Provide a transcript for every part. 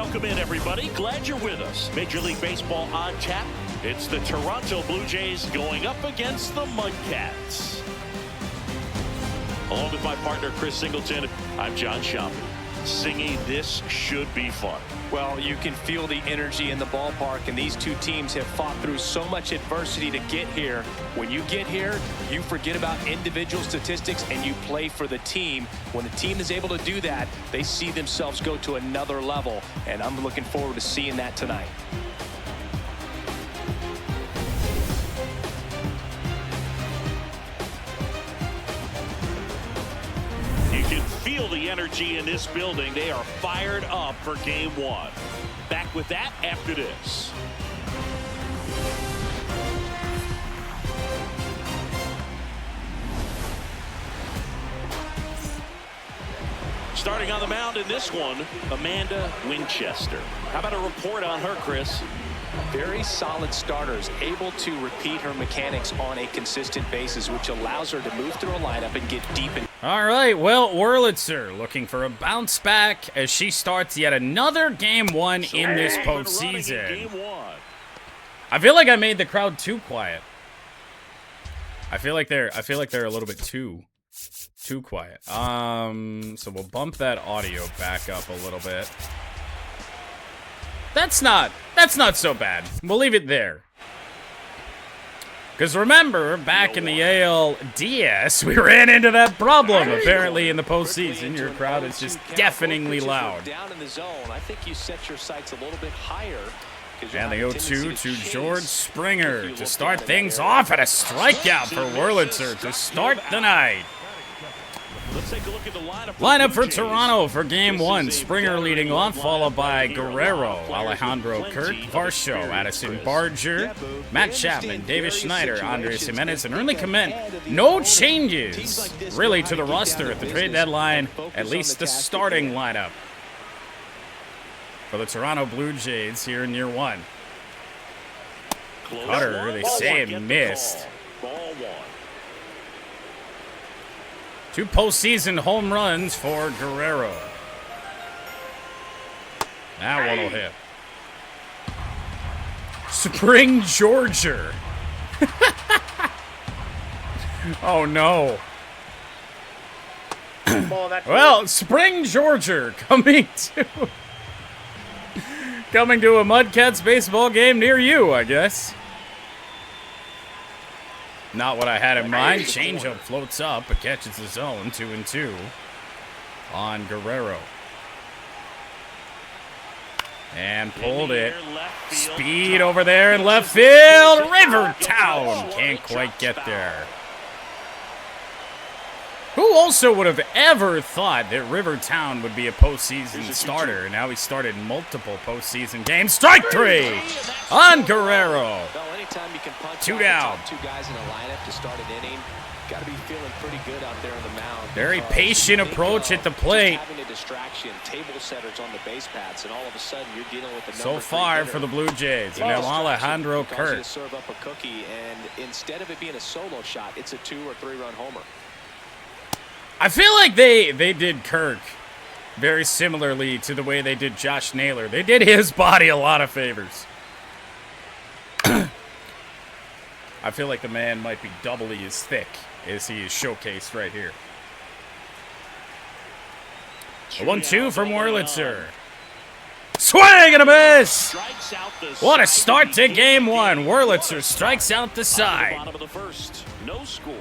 Welcome in, everybody. Glad you're with us. Major League Baseball on tap. It's the Toronto Blue Jays going up against the MudCats. Along with my partner, Chris Singleton, I'm John Schaumburg. Singy, this should be fun. Well, you can feel the energy in the ballpark, and these two teams have fought through so much adversity to get here. When you get here, you forget about individual statistics and you play for the team. When the team is able to do that, they see themselves go to another level, and I'm looking forward to seeing that tonight. Feel the energy in this building. They are fired up for game one. Back with that after this. Starting on the mound in this one, Amanda Winchester. How about a report on her, Chris? Very solid starters, able to repeat her mechanics on a consistent basis, which allows her to move through a lineup and get deep in. All right, well, Wurlitzer looking for a bounce back as she starts yet another game one in this postseason. I feel like I made the crowd too quiet. I feel like they're a little bit too quiet. So we'll bump that audio back up a little bit. That's not so bad. We'll leave it there. Because remember, back in the ALDS, we ran into that problem. Apparently, in the postseason, your crowd is just deafeningly loud. Down in the zone, I think you set your sights a little bit higher. And the 0-2 to George Springer to start things off at a strikeout for Wurlitzer to start the night. Let's take a look at the lineup for Toronto for game one. Springer leading off, followed by Guerrero, Alejandro Kirk, Varsho, Addison Barger, Matt Chapman, Davis Schneider, Andres Jimenez, and Ernie Clement. No changes, really, to the roster at the trade deadline, at least the starting lineup for the Toronto Blue Jays here in year one. Cutter, they say it missed. Ball one. 2 postseason home runs for Guerrero. That one will hit. Spring Georgia. Oh no. Well, Spring Georgia coming to a MudCats baseball game near you, I guess. Not what I had in mind. Changeup floats up, but catches the zone. 2-2 on Guerrero. And pulled it. Speed over there in left field. Rivertown can't quite get there. Who also would have ever thought that Rivertown would be a postseason starter? Now he started multiple postseason games. Strike 3 on Guerrero. 2 down. 2 guys in a lineup to start an inning. Got to be feeling pretty good out there on the mound. Very patient approach at the plate. Having a distraction, table setters on the base paths, and all of a sudden you're dealing with the so far for the Blue Jays. And now Alejandro Kirk. Serve up a cookie, and instead of it being a solo shot, it's a 2 or 3 run homer. I feel like they did Kirk very similarly to the way they did Josh Naylor. They did his body a lot of favors. I feel like the man might be doubly as thick as he is showcased right here. A 1-2 from Wurlitzer. Swing and a miss! What a start to game one. Wurlitzer strikes out the side. Bottom of the first, no score.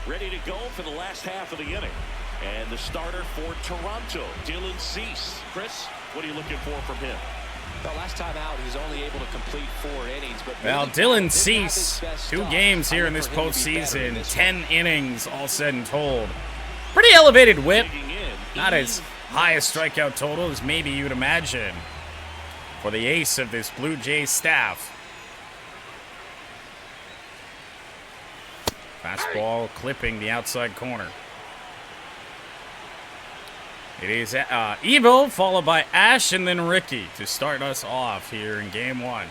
Ready to go for the last half of the inning. And the starter for Toronto, Dylan Cease. Chris, what are you looking for from him? Well, last time out, he's only able to complete 4 innings. But well, Dylan Cease, 2 games here in this postseason, 10 innings all said and told. Pretty elevated whip. Not as high a strikeout total as maybe you'd imagine for the ace of this Blue Jays staff. Fastball clipping the outside corner. It is Evo, followed by Ash and then Ricky to start us off here in game one.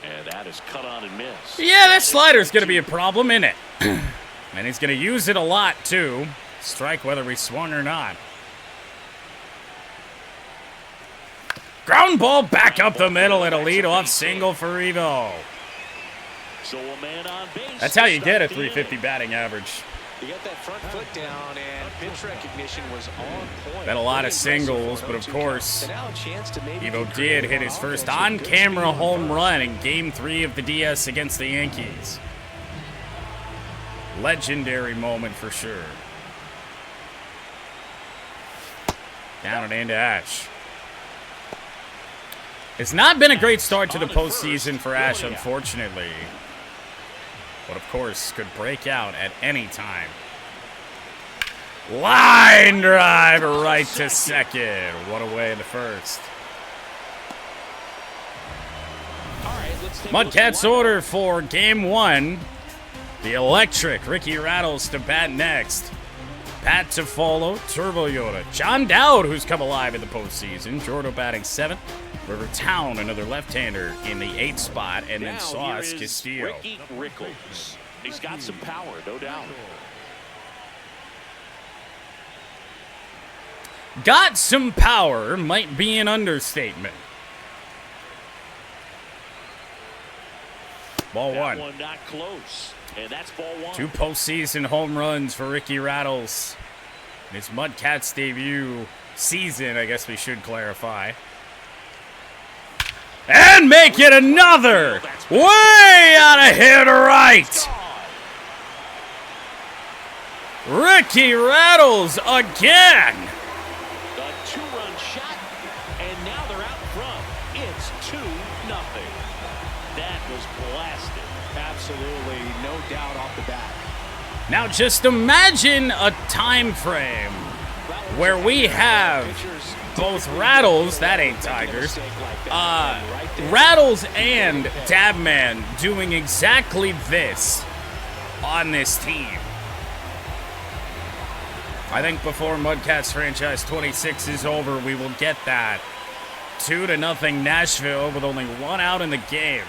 And that is cut on and missed. Yeah, that slider's going to be a problem, isn't it? And he's going to use it a lot, too. Strike whether we swung or not. Ground ball back up the middle and a leadoff single for Evo. So a man on base. That's how you get a 350 batting average. You got that front foot down, and pitch recognition was on point. Been a lot of singles, but of course, Evo did hit his first on-camera home run in Game 3 of the DS against the Yankees. Legendary moment for sure. Down and into Ash. It's not been a great start to the postseason for Ash, unfortunately. But of course, could break out at any time. Line drive right to second. One away in the first. MudCats order for Game 1. The electric Ricky Rattles to bat next. Pat to follow, Turbo Yoda. John Dowd, who's come alive in the postseason. Jordo batting 7th. River Town, another left-hander in the 8th spot. And then Sauce Castillo. Ricky Rickles. He's got some power, no doubt. Got some power might be an understatement. Ball That 1. one not close. And that's ball 1. 2 postseason home runs for Ricky Rattles. In his MudCats debut season, I guess we should clarify. And make it another! Way out of here to right! Ricky Rattles again! A 2-run shot, and now they're out front. It's 2-0. That was blasted. Absolutely, no doubt off the bat. Now just imagine a time frame where we have both Rattles, that ain't Tigers, Rattles and Dabman doing exactly this on this team. I think before MudCats franchise 26 is over, we will get that. 2-0 Nashville with only 1 out in the game.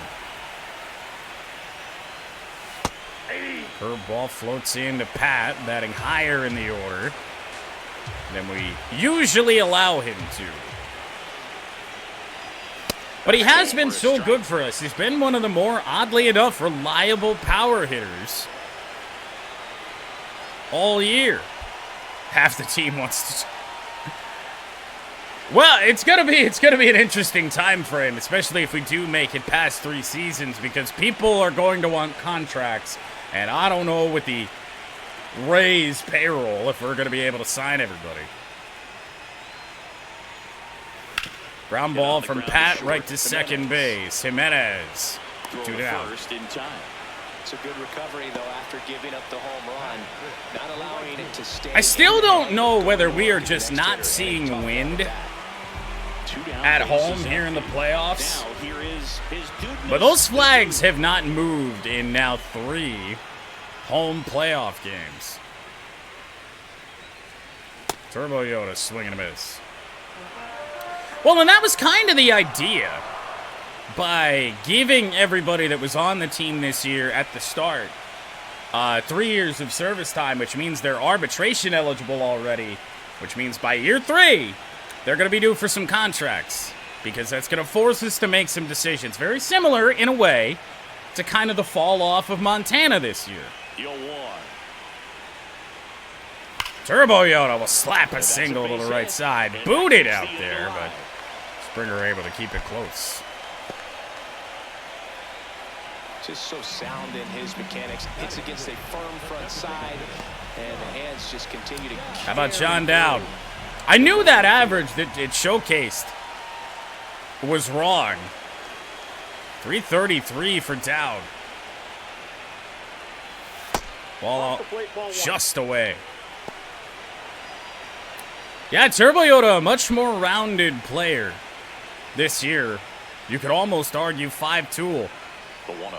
Curveball floats into Pat, batting higher in the order than we usually allow him to. But he has been so good for us. He's been one of the more, oddly enough, reliable power hitters all year. Half the team wants to. Well, it's gonna be an interesting time frame, especially if we do make it past 3 seasons, because people are going to want contracts, and I don't know with the Rays payroll if we're gonna be able to sign everybody. Ground ball from Pat right to second base. Jimenez, 2 down. First in time. It's a good recovery, though, after giving up the home run. Not allowing it to stay. I still don't know whether we are just not seeing wind at home here in the playoffs. Now here is his dude. But those flags have not moved in now 3 home playoff games. Turbo Yoda swing and a miss. Well, and that was kind of the idea. By giving everybody that was on the team this year at the start 3 years of service time, which means they're arbitration eligible already, which means by year 3, they're going to be due for some contracts, because that's going to force us to make some decisions. Very similar, in a way, to kind of the fall off of Montana this year. Deal 1. Turbo Yoda will slap a single to the right side. Booted out there, but Springer able to keep it close. Just so sound in his mechanics. Hits against a firm front side, and the hands just continue to. How about John Dowd? I knew that average that it showcased was wrong. 333 for Dowd. Ball just away. Yeah, Turbo Yoda, a much more rounded player this year. You could almost argue 5-tool. The 1-0.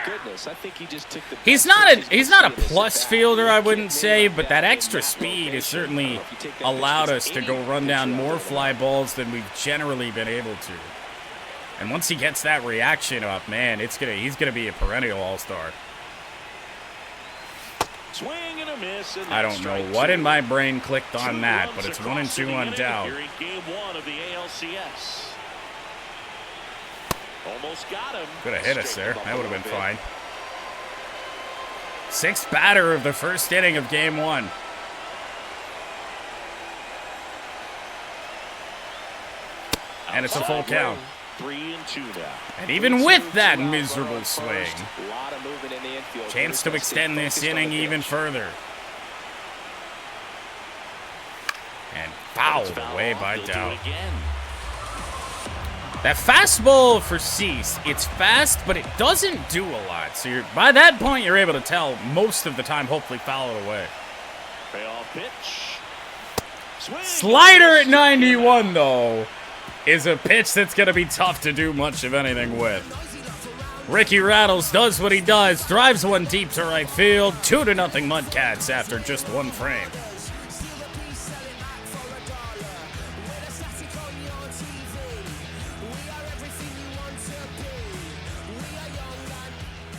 Goodness, I think he just took the. He's not a plus fielder, I wouldn't say, but that extra speed has certainly allowed us to go run down more fly balls than we've generally been able to. And once he gets that reaction up, man, he's gonna be a perennial all-star. Swing and a miss, and I don't know what in my brain clicked on that, but it's 1-2 on Dow. Here in game 1 of the ALCS. Almost got him. Could have hit us there. That would have been fine. 6th batter of the first inning of game 1. And it's a full count. 3-2 now. And even with that miserable swing, chance to extend this inning even further. And fouled away by Dow. That fastball for Cease, it's fast, but it doesn't do a lot. So by that point, you're able to tell most of the time, hopefully foul it away. Payoff pitch. Slider at 91, though, is a pitch that's going to be tough to do much of anything with. Ricky Rattles does what he does, drives one deep to right field, 2-0 MudCats after just one frame.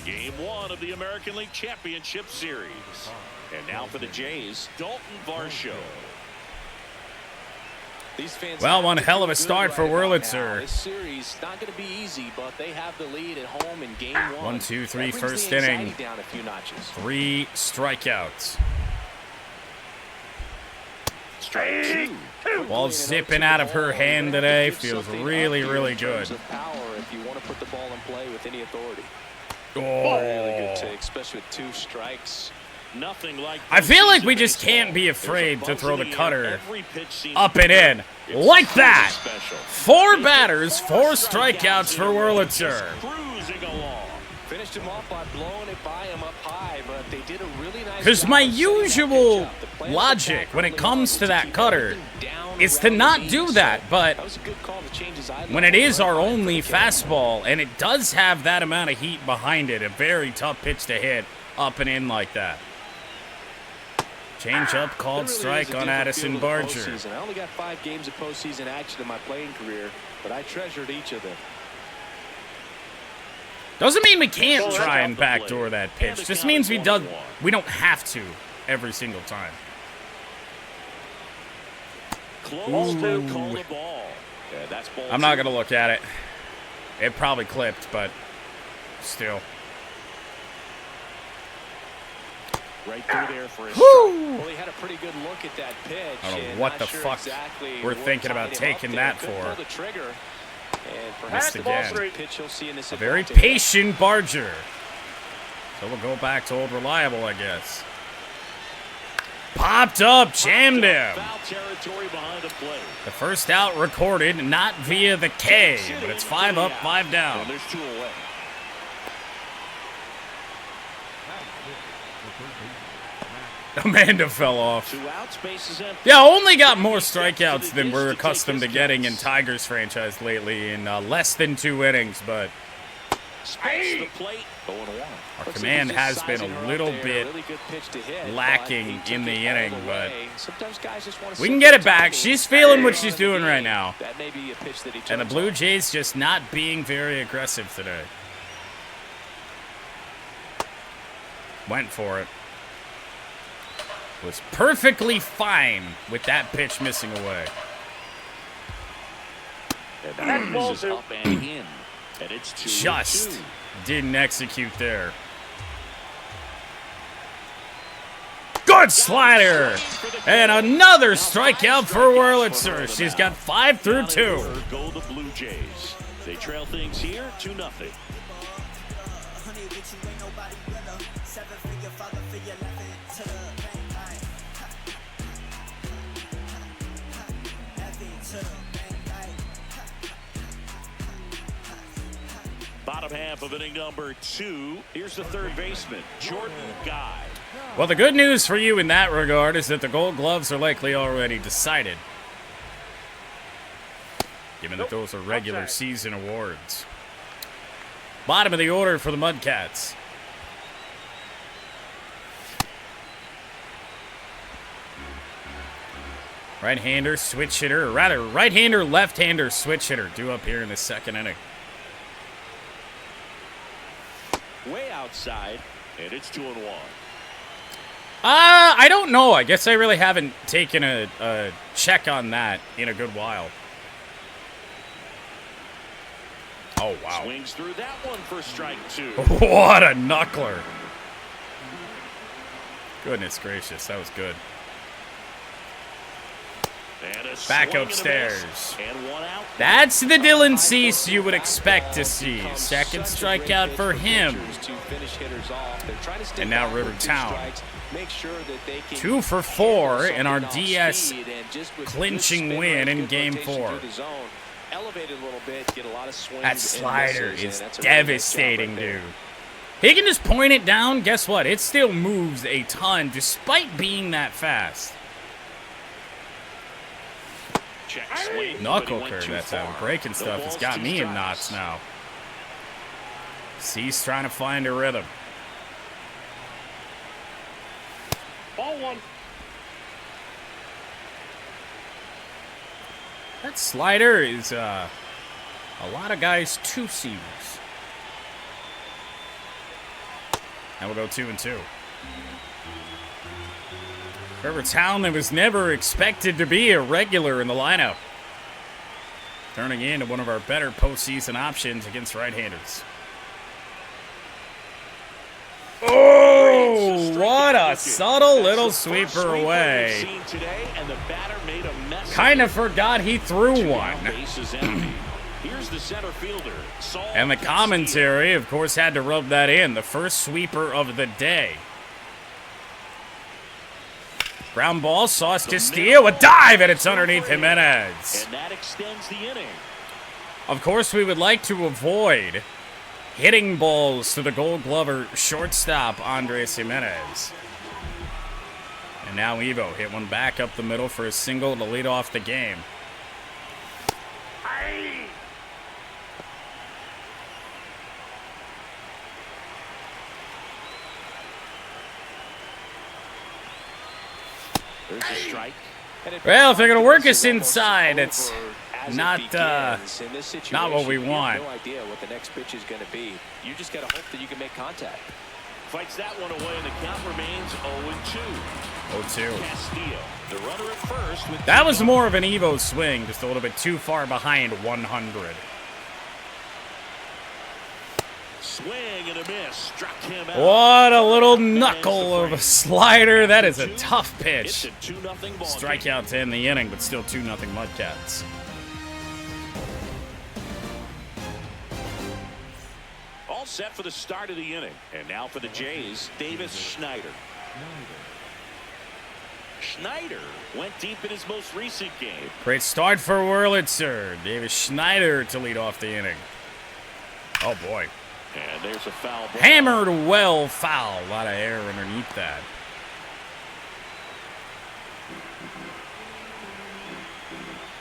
Game 1 of the American League Championship Series. And now for the Jays, Dalton Varsho. Well, one hell of a start for Wurlitzer. This series not going to be easy, but they have the lead at home in game 1. 1, 2, 3, first inning. Down a few notches. 3 strikeouts. Strike 2. Ball zipping out of her hand today. Feels really, really good. Power if you want to put the ball in play with any authority. Oh. Really good take, especially with 2 strikes. Nothing like I feel like we just can't be afraid to throw the cutter up and in. Like that. 4 batters, 4 strikeouts for Wurlitzer. Cruising along. Finished him off by blowing it by him up high, but they did a really nice Because job my of setting that usual pitch up. The play logic when it really comes well to that keep cutter moving down is to around not the do knee, that, so but that was a good call to change his eye when level. it is our only fastball and it does have that amount of heat behind it, a very tough pitch to hit up and in like that. Change up called strike on Addison Barger. I only got 5 games of postseason action in my playing career, but I treasured each of them. Doesn't mean we can't try and backdoor that pitch. Just means we don't have to every single time. Close to call the ball. Yeah, that's ball I'm not 2. going to look at it. It probably clipped, but still. Right through there for a Woo! Well, he had a pretty good look at that pitch. I don't know and what not the sure fuck exactly we're what thinking about tied him taking up that there. Couldn't for. pull the trigger. And Missed again. pitch he'll see in this A very at-bat today. patient Barger. So we'll go back to old reliable, I guess. Popped up, jammed him. Foul territory behind the plate. The first out recorded, not via the K, but it's 5 up, 5 down. And there's 2 away. Amanda fell off. 2 outs, bases empty. Yeah, only got more strikeouts than we're accustomed to getting in Tigers franchise lately in less than 2 innings, but Space the plate. 0-1. our command has been a little bit lacking in the inning, but we can get it back. She's feeling what she's doing right now. And the Blue Jays just not being very aggressive today. Went for it. Was perfectly fine with that pitch missing away. And that is up and in. And it's 2-2. Just didn't execute there. Good slider! And another strikeout for Wurlitzer. She's got 5 through 2. Go the Blue Jays. They trail things here 2-0. Bottom half of inning number 2. Here's the third baseman, Jordan Guy. Well, the good news for you in that regard is that the Gold Gloves are likely already decided, given that those are regular season awards. Bottom of the order for the MudCats. Right-hander, switch hitter, or rather, right-hander, left-hander, switch hitter due up here in the second inning. outside, and it's 2-1. I don't know. I guess I really haven't taken a check on that in a good while. Oh, wow. Swings through that one for strike 2. What a knuckler. Goodness gracious, that was good. Back upstairs. That's the Dylan Cease you would expect to see. Second strikeout for him. And now Rivertown. 2 for 4 in our DS clinching win in Game 4. That slider is devastating, dude. He can just point it down. Guess what? It still moves a ton despite being that fast. Knuckle curve, that's how breaking stuff. It's got me in knots now. Cease trying to find a rhythm. Ball 1. That slider is a lot of guys' two-seamers. And we'll go 2-2. Rivertown that was never expected to be a regular in the lineup. Turning into one of our better postseason options against right-handers. Oh, what a subtle little sweeper away. Kind of forgot he threw one. And the commentary, of course, had to rub that in. The first sweeper of the day. Ground ball, Sauce Castillo, a dive, and it's underneath Jimenez. And that extends the inning. Of course, we would like to avoid hitting balls to the Gold Glover shortstop, Andres Jimenez. And now Evo hit one back up the middle for a single to lead off the game. There's a strike. Well, if they're going to work us inside, it's not what we want. No idea what the next pitch is going to be. You just got to hope that you can make contact. Fights that one away, and the count remains 0-2. 0-2. Castillo, the runner at first. With That was more of an Evo swing, just a little bit too far behind 100. swing and a miss. Struck him out. What a little knuckle of a slider. That is a tough pitch. Strikeout to end the inning, but still 2-0 MudCats. All set for the start of the inning. And now for the Jays, Davis Schneider. Schneider went deep in his most recent game. Great start for Wurlitzer. Davis Schneider to lead off the inning. Oh, boy. And there's a foul ball. Hammered well foul. A lot of air underneath that.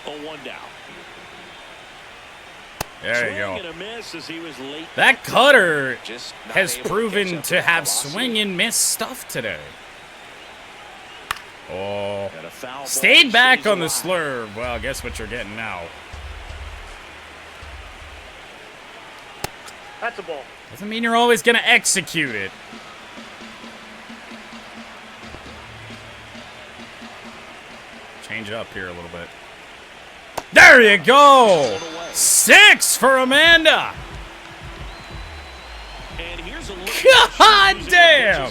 Oh, 1 down. There you go. And a miss as he was late. That cutter has proven to have swing and miss stuff today. Oh. Stayed back on the slurve. Well, guess what you're getting now. That's a ball. Doesn't mean you're always going to execute it. Change it up here a little bit. There you go! 6 for Amanda! And here's a look. God damn!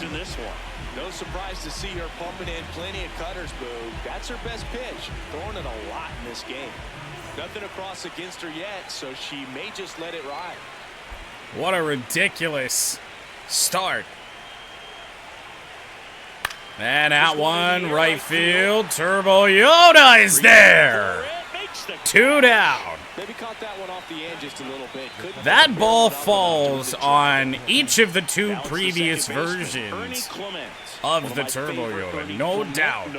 No surprise to see her pumping in plenty of cutters, Boo. That's her best pitch. Throwing it a lot in this game. Nothing across against her yet, so she may just let it ride. What a ridiculous start. And out one, right field. Turbo Yoda is there. 2 down. Maybe caught that one off the end just a little bit. That ball falls on each of the 2 previous versions of the Turbo Yoda, no doubt.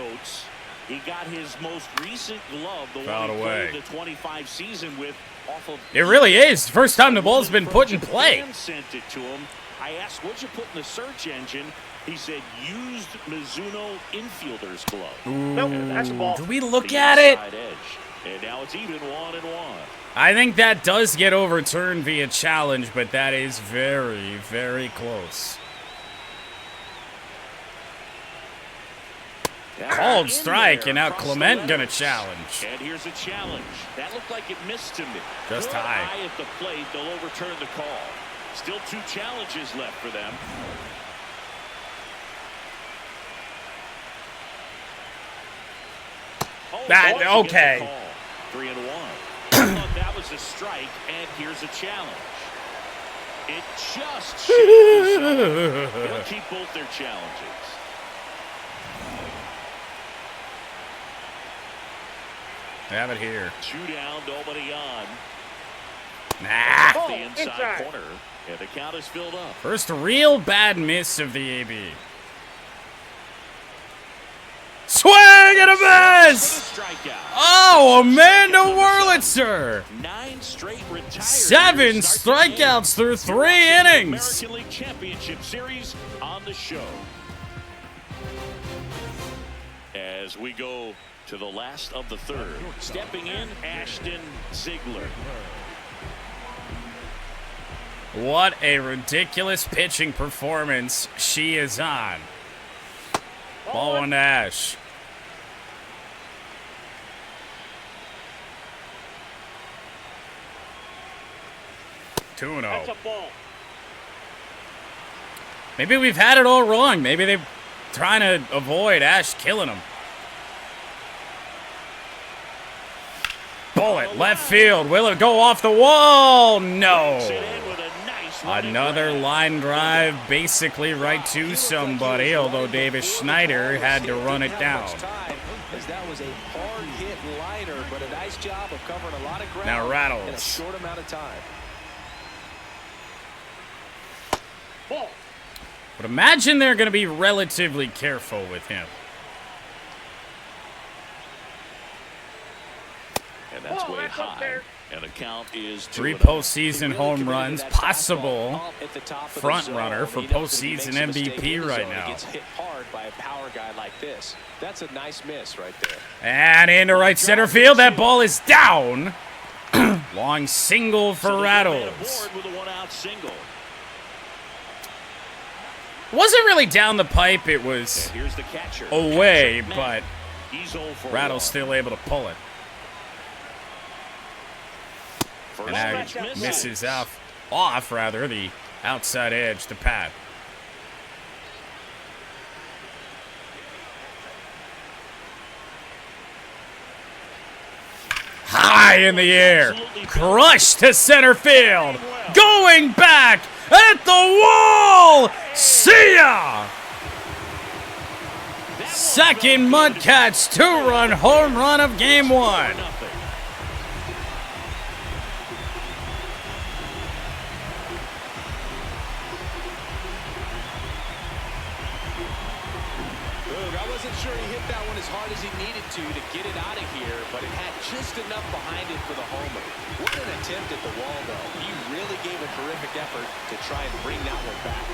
He got his most recent glove, the Fouled one he away. played the 25 season with. Off of It really is. First time the ball's been put in play. Sent it to him. I asked, what'd you put in the search engine? He said, used Mizuno infielder's glove. Ooh, Nope, that's a ball. do we look at it? Edge. And now it's even 1-1. I think that does get overturned via challenge, but that is very, very close. Called strike, and now Clement gonna challenge. And here's a challenge. That looked like it missed to me. Just high. At the plate, they'll overturn the call. Still 2 challenges left for them. That okay. 3-1. I thought that was a strike, and here's a challenge. It just they'll keep both their challenges. Have it here. 2 down, nobody on. Nah. The inside corner, and the count is filled up. First real bad miss of the AB. Swing and a miss! Oh, Amanda Wurlitzer! 9 straight retired. 7 strikeouts through 3 innings. American League Championship Series on the show. As we go to the last of the 3rd. Stepping in, Ashton Ziegler. What a ridiculous pitching performance she is on. Ball 1 to Ash. Two and oh. Maybe we've had it all wrong. Maybe they're trying to avoid Ash killing him. Bullet, left field. Will it go off the wall? No. Another line drive, basically right to somebody, although Davis Schneider had to run it down. That was a hard hit liner, but a nice job of covering a lot of ground now Rattles. in a short amount of time. But imagine they're going to be relatively careful with him. And that's way high. And the count is 3 postseason home runs, possible front runner for postseason MVP right now. Gets hit hard by a power guy like this. That's a nice miss right there. And into right center field, that ball is down. Long single for Rattles. Wasn't really down the pipe, it was away, but Rattles still able to pull it. And now he misses off the outside edge to Pat. High in the air, crushed to center field, going back at the wall. See ya! Second MudCats 2-run home run of game 1. Sure, he hit that one as hard as he needed to get it out of here, but it had just enough behind it for the homer. What an attempt at the wall, though. He really gave a terrific effort to try and bring that one back.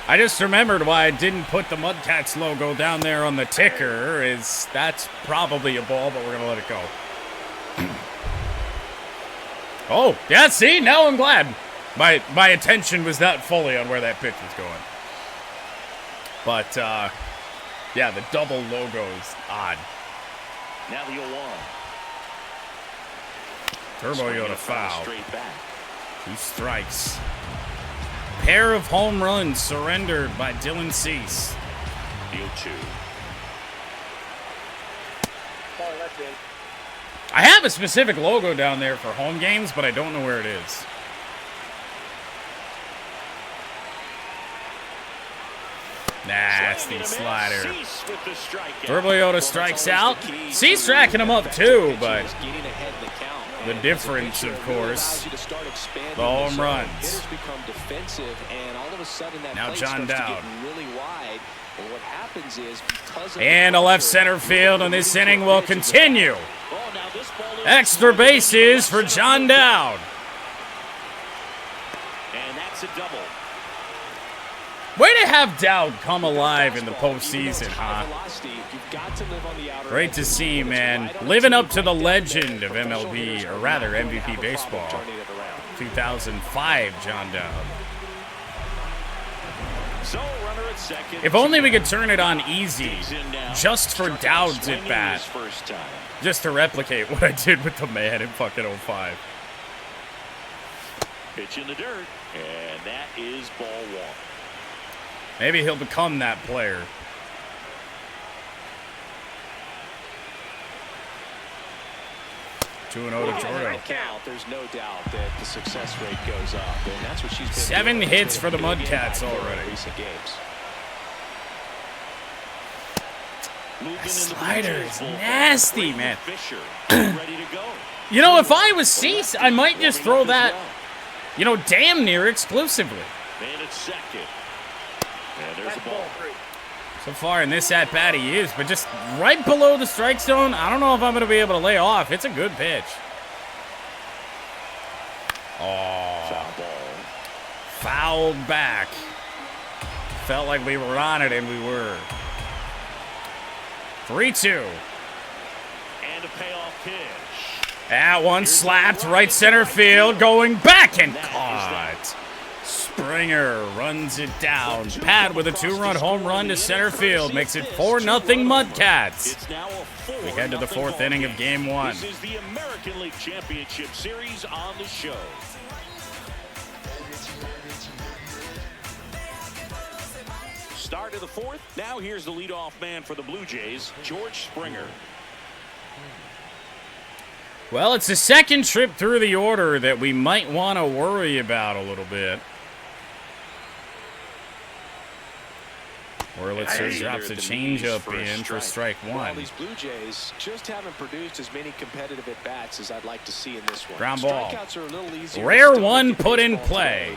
I just remembered why I didn't put the MudCats logo down there on the ticker. That's probably a ball, but we're going to let it go. Oh, yeah, see? Now I'm glad. My attention was not fully on where that pitch was going. But, yeah, the double logo is odd. Now the 0-1. Turbo Yoda foul. 2 strikes. Pair of home runs surrendered by Dylan Cease. The 0-2. I have a specific logo down there for home games, but I don't know where it is. Nasty slider. Turbo Yoda strikes out. Cease tracking him up too, but the difference, of course, the home runs. Now John Dowd. And a left center field, and this inning will continue. Extra bases for John Dowd. And that's a double. Way to have doubt come alive in the postseason, huh? Great to see, man. Living up to the legend of MLB, or rather MVP baseball. 2005, John Dowd. If only we could turn it on easy, just for Dowd's at bat. Just to replicate what I did with the man in fucking 05. Pitch in the dirt, and that is ball one. Maybe he'll become that player. Two and 0 to Jordo. There's no doubt that the success rate goes up, and that's what she's been 7 doing. hits for the MudCats already. Recent games. That slider is nasty, man. You know, if I was Cease, I might just throw that, you know, damn near exclusively. So far in this at-bat he is, but just right below the strike zone, I don't know if I'm going to be able to lay off. It's a good pitch. Oh. Fouled back. Felt like we were on it, and we were. 3-2. And a payoff pitch. That one slapped right center field, going back and caught. Springer runs it down. Pat with a 2-run home run to center field makes it 4-0 MudCats. We head to the 4th inning of Game 1. This is the American League Championship Series on the show. Start of the 4th. Now here's the leadoff man for the Blue Jays, George Springer. Well, it's the second trip through the order that we might want to worry about a little bit. Wurlitzer drops a changeup in for strike one. Well, these Blue Jays just haven't produced as many competitive at-bats as I'd like to see in this one. Ground ball. Strikeouts are a little easier. Rare one put in play.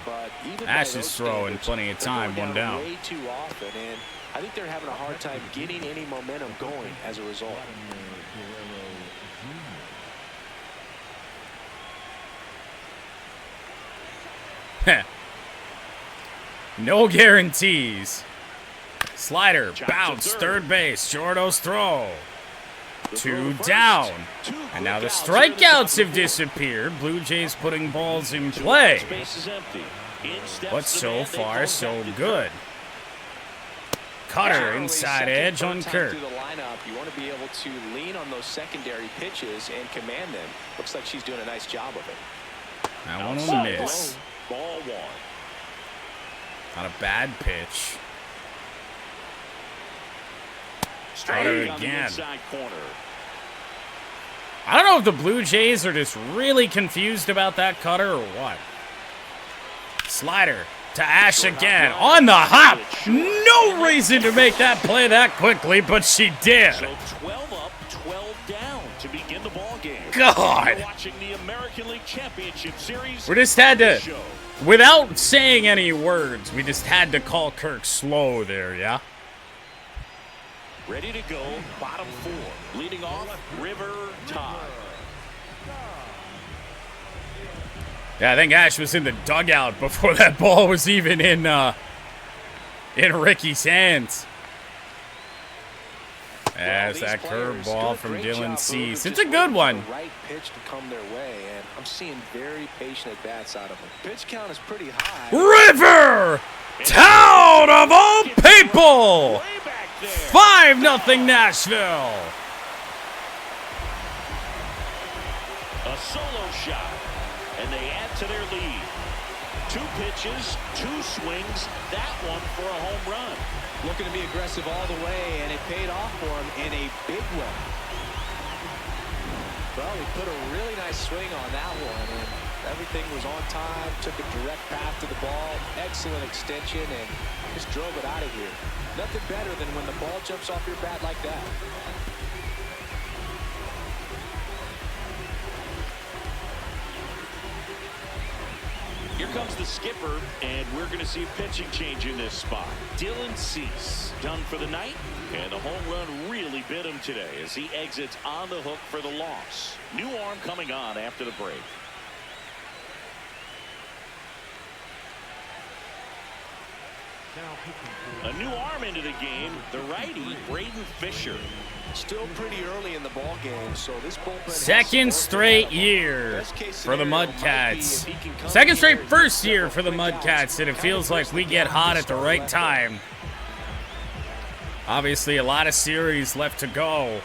Today, Ash's throw in plenty of time, one down. Way too often, and I think they're having a hard time getting any momentum going as a result. No guarantees. Slider, bounce, third base, Jordo's throw. 2 down. And now the strikeouts have disappeared. Blue Jays putting balls in play. But so far, so good. Cutter inside edge on Kirk. Through the lineup, you want to be able to lean on those secondary pitches and command them. Looks like she's doing a nice job of it. That one will miss. Ball one. Not a bad pitch. Cutter again. I don't know if the Blue Jays are just really confused about that cutter or what. Slider to Ash again on the hop. No reason to make that play that quickly, but she did. So 12 up, 12 down to begin the ball game. God. Watching the American League Championship Series. We just had to, without saying any words, we just had to call Kirk slow there, yeah? Ready to go, bottom 4. Leading off, River Todd. Yeah, I think Ash was in the dugout before that ball was even in Ricky's hands. As that curveball from Dylan Cease. It's a good one. Right pitch to come their way, and I'm seeing very patient at bats out of them. Pitch count is pretty high. River Town of all people. 5-0 Nashville. A solo shot, and they add to their lead. 2 pitches, 2 swings, that one for a home run. Looking to be aggressive all the way, and it paid off for him in a big way. Well, he put a really nice swing on that one, and everything was on time, took a direct path to the ball, excellent extension, and just drove it out of here. Nothing better than when the ball jumps off your bat like that. Here comes the skipper, and we're going to see a pitching change in this spot. Dylan Cease done for the night, and the home run really bit him today as he exits on the hook for the loss. New arm coming on after the break. A new arm into the game, the righty, Braden Fisher. Still pretty early in the ball game, so this bullpen has Second some straight work to do. year Best case for the scenario might be MudCats. if he can come Second in straight here and first get year for the several quick MudCats, outs. and it Kind feels of like pushed we the get game hot to at the start right left time. Obviously, a lot of series left to go.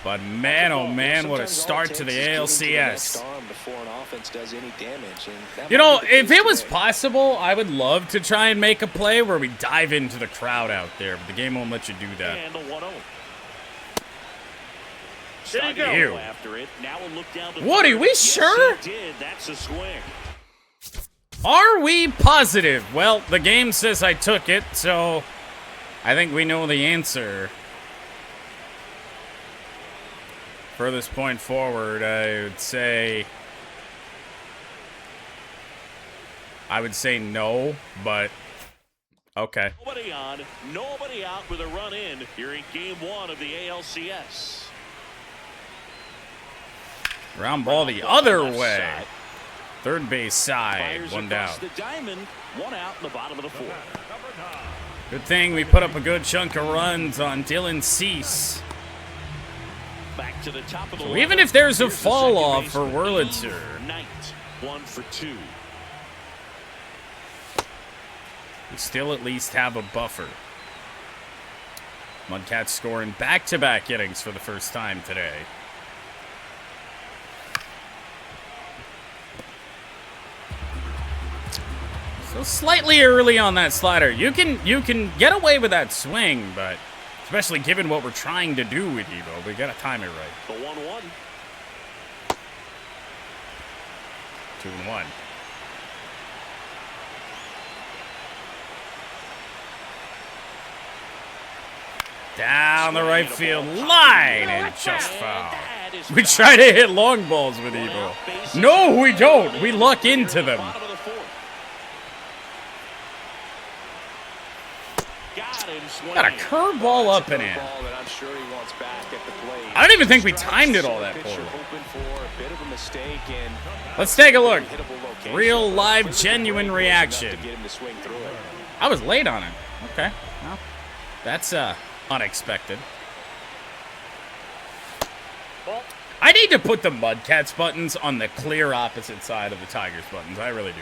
But man, oh man, what a Sometimes all start it to the takes is getting to the next ALCS. arm before an offense does any damage, and that You might know, be the if case it was today. possible, I would love to try and make a play where we dive into the crowd out there, but the game won't let you do that. And the 1-0. There you Starting go. after it. Now we'll look down to Woody, third. we Yes, sure? he did. That's a swing. Are we positive? Well, the game says I took it, so I think we know the answer. Furthest point forward, I would say no, but okay. Nobody on, nobody out with a run in here in game 1 of the ALCS. Ground ball the other Left way. side. Third base side, Fires one down. across the diamond, one out in the bottom of the 4th. Good thing we put up a good chunk of runs on Dylan Cease. Back to the top of the So lineup. even if there's a Here's the fall second off for baseman, Wurlitzer, Knight, 1 for 2. we still at least have a buffer. MudCats scoring back-to-back innings for the first time today. So slightly early on that slider. You can get away with that swing, but especially given what we're trying to do with Evo, we gotta time it right. The 1-1. 2-1. Down the right field line and just foul. That is We foul. try to hit long balls with Evo. No, we don't. We luck into them. Bottom of the 4th. Got him swinging. Got a curveball up and in. Ball that I'm sure he wants back at the plate. I don't even think we timed it all that Pitcher poorly. hoping for a bit of a mistake and Let's take a look. hittable location. Real live, Clearly genuine the break was enough reaction. to get him to swing through it. I was late on it. Okay. Well, that's unexpected. I need to put the MudCats buttons on the clear opposite side of the Tigers buttons. I really do.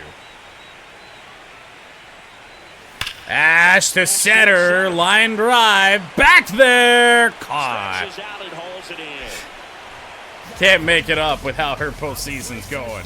Ash to center, line drive, back there, caught. Stretches out and hauls it in. Can't make it up with how her postseason's going.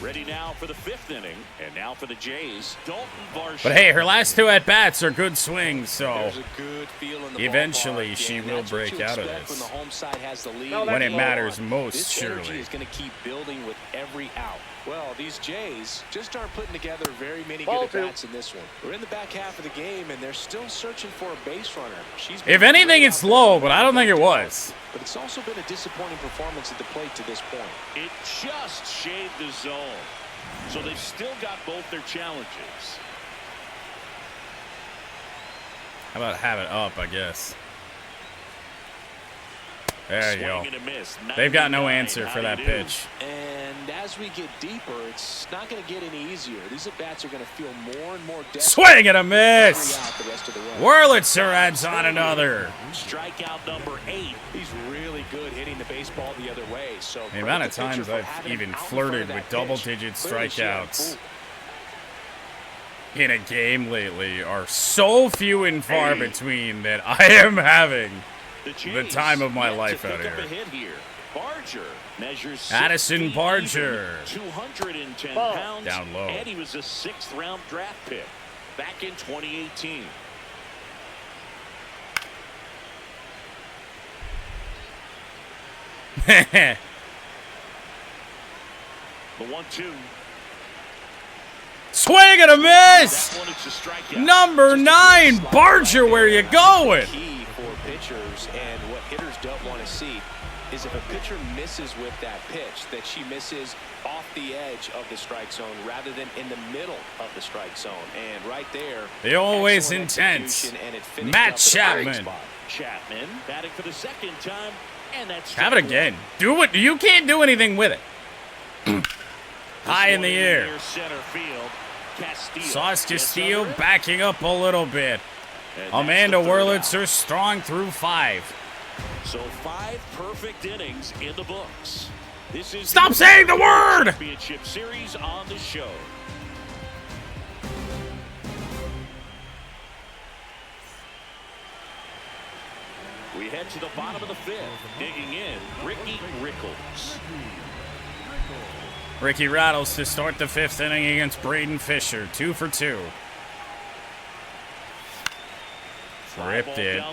Ready now for the 5th inning, and now for the Jays. Dalton Varsho. But hey, her last 2 at-bats are good swings, so There's a good feel in the eventually ballpark, she and will that's what break you out of expect this. when the home side has the lead when it and matters on. most, This energy surely. is going to keep building with every out. Well, these Jays just aren't putting together very many good at-bats in this one. We're in the back half of the game, and they're still searching for a base runner. She's been If anything, great it's out there. low, but I don't think it was. But it's also been a disappointing performance at the plate to this point. It just shaved the zone. So they've still got both their challenges. How about have it up, I guess. There you go. Swing and a miss. They've got no 99. answer How for do you that do? pitch. And as we get deeper, it's not going to get any easier. These at-bats are going to feel more and more desperate. Swing and a miss! Every out the rest of the way. Wurlitzer adds on another. Strikeout number 8. He's really good hitting the baseball the other way. So The amount of credit the pitcher times for I've having even him out in flirted front of with that pitch. double-digit Clearly she had a strikeouts fool. in a game lately are so few and far between that I am having The the time of my yet life to out pick up here. a hit here. Barger measures 6 Addison feet Barger. even, 210 pounds. Down low. And he was a 6th-round draft pick back in 2018. The 1-2. Swing and a miss! That one is a strikeout. Number 9, Barger, where you going? Key for pitchers and what hitters don't want to see is if a pitcher misses with that pitch, that she misses off the edge of the strike zone rather than in the middle of the strike zone. And right there, The always excellent intense execution, and it finished Matt up at the right Chapman. spot. Chapman batting for the second time, and that's Have it again. Do it. You can't do anything with it. High in the air. Center field. Sauce Castillo backing up a little bit. Amanda Wurlitzer strong through 5. So 5 perfect innings in the books. This is Stop saying the word! Championship series on the show. We head to the bottom of the 5th. Digging in, Ricky Rickles. Ricky Rattles to start the 5th inning against Braden Fisher. 2 for 2. Ripped it.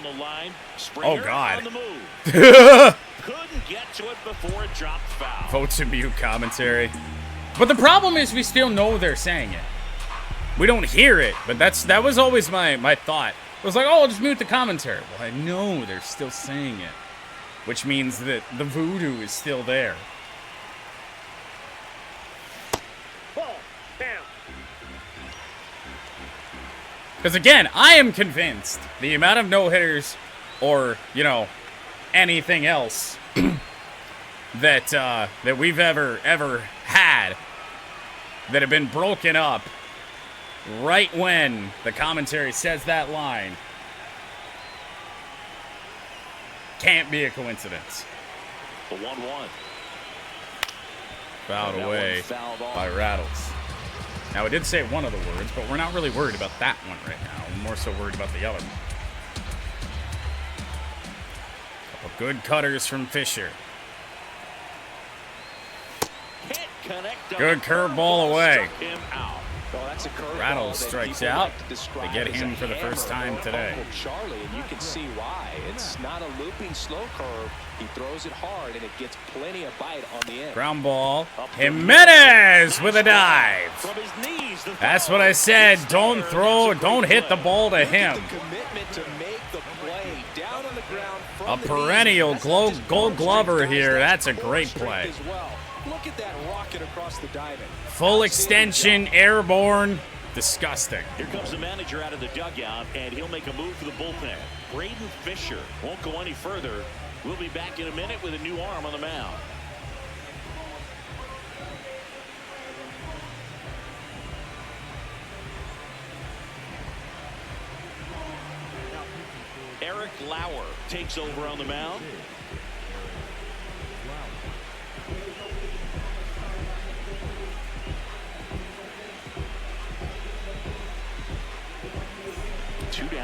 Oh, God. Couldn't get to it before it dropped foul. Votes of mute commentary. But the problem is we still know they're saying it. We don't hear it, but that was always my thought. It was like, oh, I'll just mute the commentary. Well, I know they're still saying it, which means that the voodoo is still there. Because again, I am convinced the amount of no-hitters or, you know, anything else that we've ever had that have been broken up right when the commentary says that line can't be a coincidence. The 1-1. Fouled away by Rattles. Now, I did say one of the words, but we're not really worried about that one right now. We're more so worried about the other one. Couple good cutters from Fisher. Good curveball away. Rattles strikes out. They get him for the first time today. Charlie, and you can see why. It's not a looping slow curve. He throws it hard, and it gets plenty of bite on the end. Ground ball. Jimenez with a dive. That's what I said. Don't hit the ball to him. A perennial gold glover here. That's a great play. Look at that rocket across the diamond. Full extension, airborne. Disgusting. Here comes the manager out of the dugout, and he'll make a move for the bullpen. Braden Fisher won't go any further. We'll be back in a minute with a new arm on the mound. Eric Lauer takes over on the mound.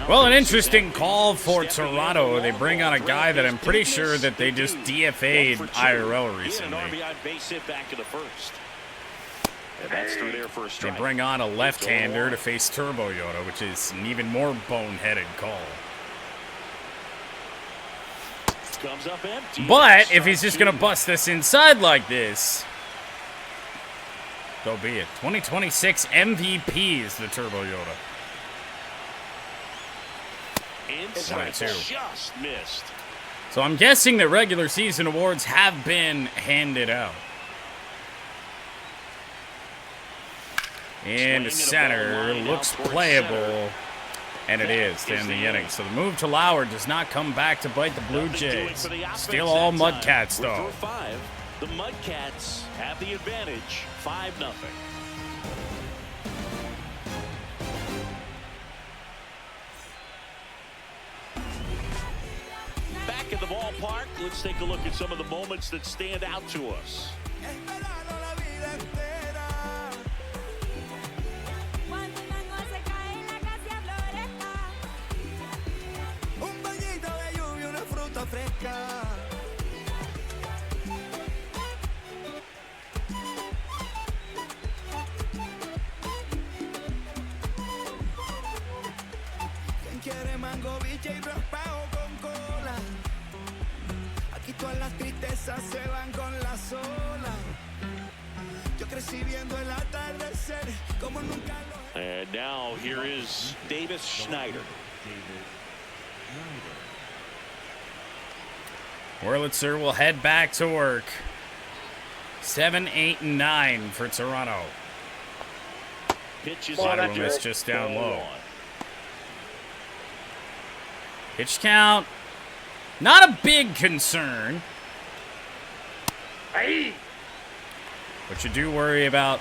Well, an interesting call for Toronto. They bring on a guy that I'm pretty sure that they just DFA'd IRL recently. They bring on a left-hander to face Turbo Yoda, which is an even more boneheaded call. But if he's just going to bust this inside like this, so be it. 2026 MVP is the Turbo Yoda. Just missed. So I'm guessing that regular season awards have been handed out. In the center, looks playable, and it is to end the inning. So the move to Lauer does not come back to bite the Blue Jays. Still all MudCats, though. The MudCats have the advantage, 5-0. Back at the ballpark, let's take a look at some of the moments that stand out to us. And now here is Davis Schneider. Wurlitzer will head back to work. 7, 8, and 9 for Toronto. Lateral miss just down low. Pitch count. Not a big concern. But you do worry about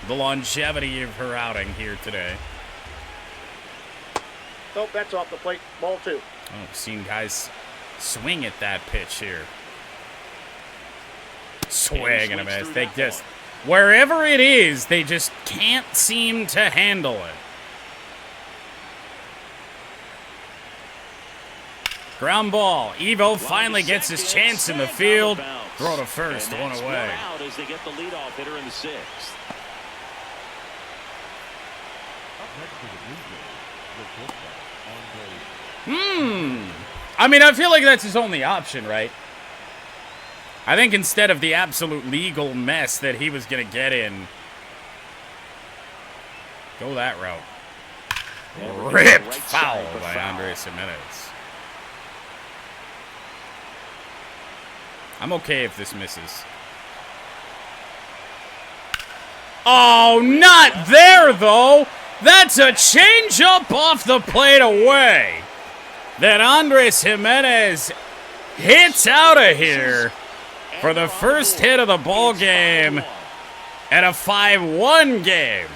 the longevity of her outing here today. Nope, that's off the plate. Ball 2. Oh, I've seen guys swing at that pitch here. Swing and a miss. They just, wherever it is, they just can't seem to handle it. Ground ball. Evo finally gets his chance in the field. Throw to first, one away. As they get the leadoff hitter in the 6th. I mean, I feel like that's his only option, right? I think instead of the absolute legal mess that he was going to get in, go that route. Ripped foul by Andres Jimenez. I'm okay if this misses. Oh, not there, though. That's a changeup off the plate away. That Andres Jimenez hits out of here for the first hit of the ball game and a 5-1 game.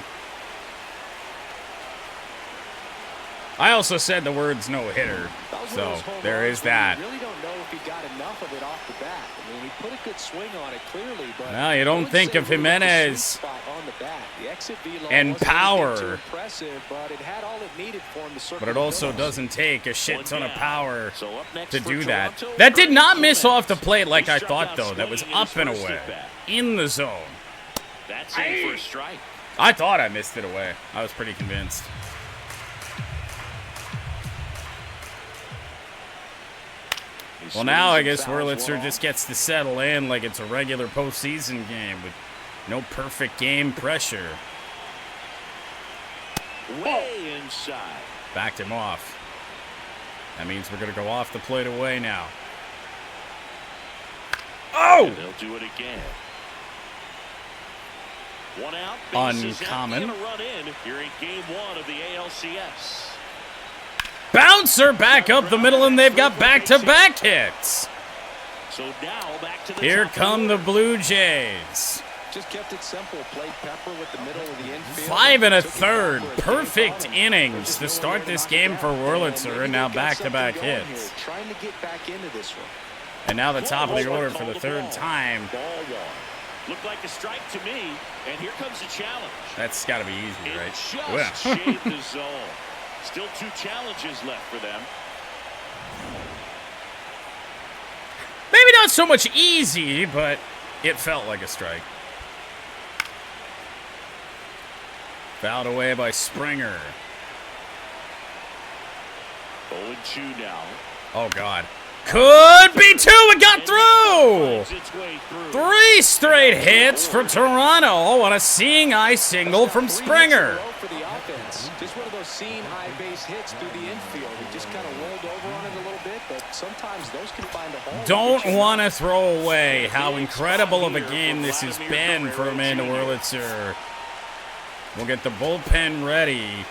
I also said the words no hitter, so there is that. Really don't know if he got enough of it off the bat. I mean, he put a good swing on it clearly, but well, you don't think of Jimenez and power, but it also doesn't take a shit ton of power to do that. That did not miss off the plate like I thought, though. That was up and away in the zone. That's in for a strike. I thought I missed it away. I was pretty convinced. Well, now I guess Wurlitzer just gets to settle in like it's a regular postseason game with no perfect game pressure. Way inside. Backed him off. That means we're going to go off the plate away now. Oh! And they'll do it again. One out. Uncommon. A run in here in game 1 of the ALCS. Bouncer back up the middle, and they've got back-to-back hits. So now back to the Here come the Blue Jays. Just kept it simple. Played Pepper with the middle of the infield. 5 1/3. Perfect innings to start this game for Wurlitzer, and now back-to-back hits. Trying to get back into this one. And now the top of the order for the 3rd time. Ball 1. Looked like a strike to me, and here comes the challenge. That's got to be easy, It right? just shaved the zone. Still 2 challenges left for them. Maybe not so much easy, but it felt like a strike. Fouled away by Springer. 0-2 now. Oh, God. Could be 2. It got through. 3 straight hits for Toronto on a seeing eye single from Springer. Just one of those seeing high base hits through the infield. He just kind of rolled over on it a little bit, but sometimes those can find a hole. Don't want to throw away how incredible of a game this has been for Amanda Wurlitzer. We'll get the bullpen ready.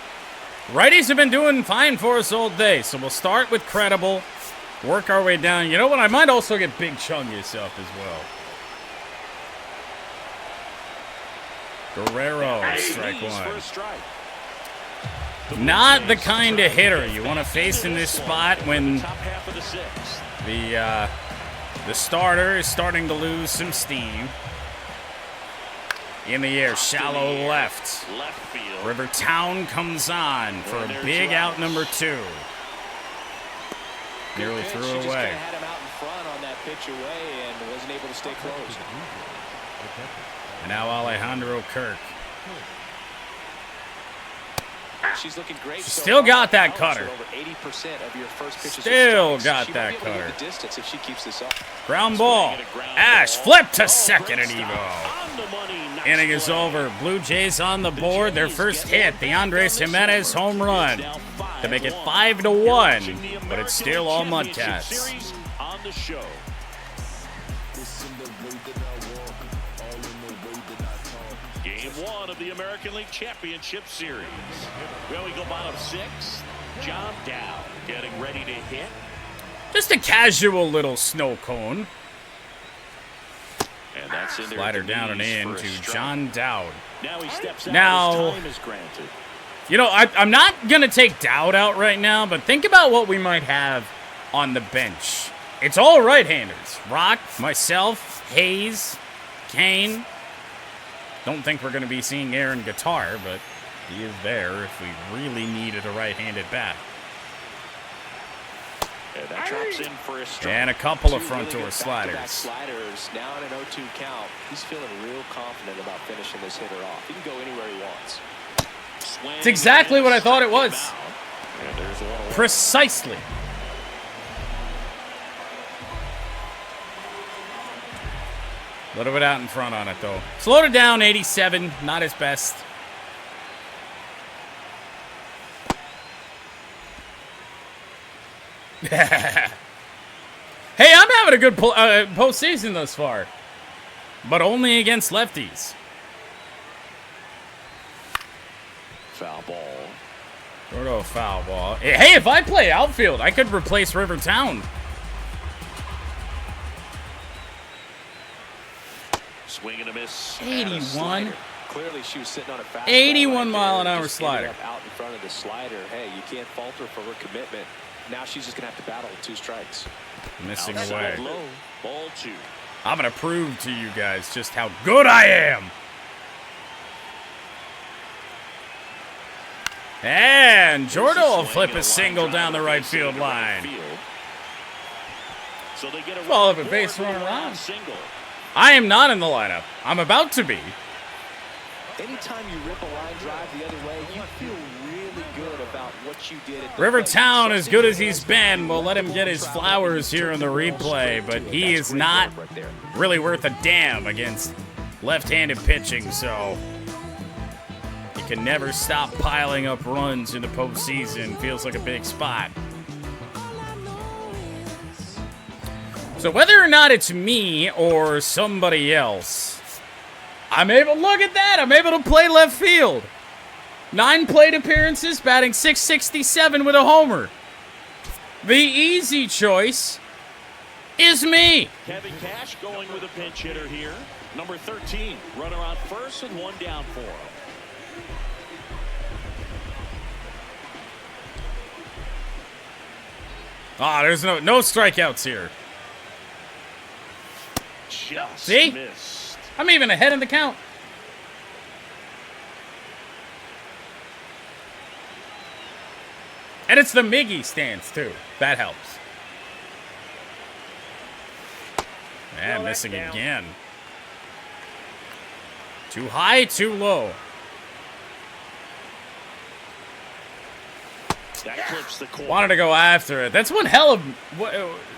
Righties have been doing fine for us all day, so we'll start with Credible, work our way down. You know what? I might also get Big Chungus up as well. Guerrero, strike 1. Not the kind of hitter you want to face in this spot when the starter is starting to lose some steam. In the air, shallow left. Rivertown comes on for a big out number 2. Nearly threw it away. Had him out in front on that pitch away and wasn't able to stay close. And now Alejandro Kirk. She's looking great. Still got that cutter. Still got that cutter. If she keeps this up. Ground ball. Ash flip to second at Evo. Inning is over. Blue Jays on the board. Their first hit, the Andres Jimenez home run to make it 5-1, but it's still all MudCats. Game 1 of the American League Championship Series. Well, we go bottom 6. John Dow getting ready to hit. Just a casual little snow cone. And that's in there. Slider down and in to John Dowd. Now he steps out. Now, His time is granted. You know, I'm not going to take Dowd out right now, but think about what we might have on the bench. It's all right-handers. Rock, myself, Hayes, Kane. Don't think we're going to be seeing Aaron Guitar, but he is there if we really needed a right-handed bat. And that drops in for a strike. And a couple of Two front really door good back-to-back sliders. sliders. Now in an 0-2 count. He's feeling real confident about finishing this hitter off. He can go anywhere he wants. It's exactly what I thought it was. And there's a 1-away. Precisely. A little bit out in front on it, though. Slowed it down, 87. Not his best. Hey, I'm having a good postseason thus far. But only against lefties. Foul ball. Gordo foul ball. Hey, if I play outfield, I could replace Rivertown. Swing and a miss. 81. Clearly, she was sitting on a fastball. 81 right mile there, an hour just ended slider. up out in front of the slider. Hey, you can't falter for her commitment. Now she's just gonna have to battle with 2 strikes. Missing Outside away. low. Ball 2. I'm going to prove to you guys just how good I am. And Jordan will flip a single down the right field line. So they get a Ball of a base runner on. single. I am not in the lineup. I'm about to be. Anytime you rip a line drive the other way, you feel really good about what you did at the Rivertown, plate. as good as he's been, we'll let him get his flowers here in the replay, but he is not really worth a damn against left-handed pitching, so he can never stop piling up runs in the postseason. Feels like a big spot. So whether or not it's me or somebody else, I'm able to play left field. 9 plate appearances, batting .667 with a homer. The easy choice is me. Kevin Cash going with a pinch hitter here. Number 13, runner on first and 1 down for him. There's no strikeouts here. Just See? missed. I'm even ahead in the count. And it's the Miggy stance, too. That helps. And missing again. Too high, too low. That clips the corner. Wanted to go after it. That's one hell of...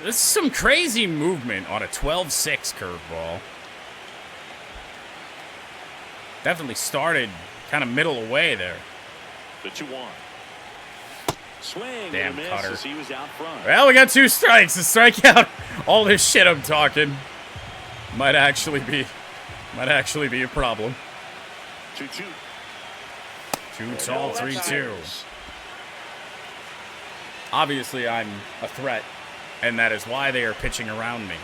This is some crazy movement on a 12-6 curveball. Definitely started kind of middle away there. The 2-1. Swing. Damn and a miss cutter. as he was out front. Well, we got 2 strikes. The strikeout. All this shit I'm talking might actually be a problem. 2-2. Too tall, 3-2. Obviously, I'm a threat, and that is why they are pitching around me.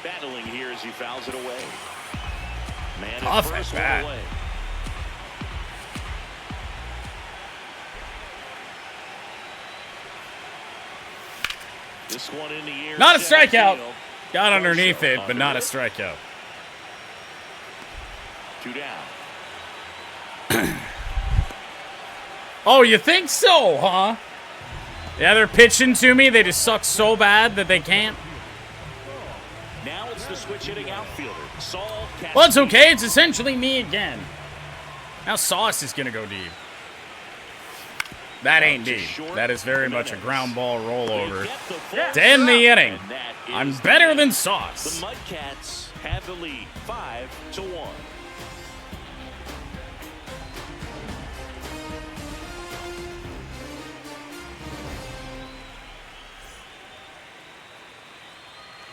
Battling here as he fouls it away. Man Tough at first, at bat. one away. This one in the air. Not a center strikeout. field. Got underneath it, but Under not a it. strikeout. 2 down. Oh, you think so, huh? Yeah, they're pitching to me. They just suck so bad that they can't. Now it's the switch hitting outfielder. Saul catches. Well, it's okay. It's essentially me again. Now Sauce is going to go deep. That ain't deep. That is very much a ground ball rollover. To end the inning. And that is I'm the better than end. Sauce. The MudCats have the lead 5-1.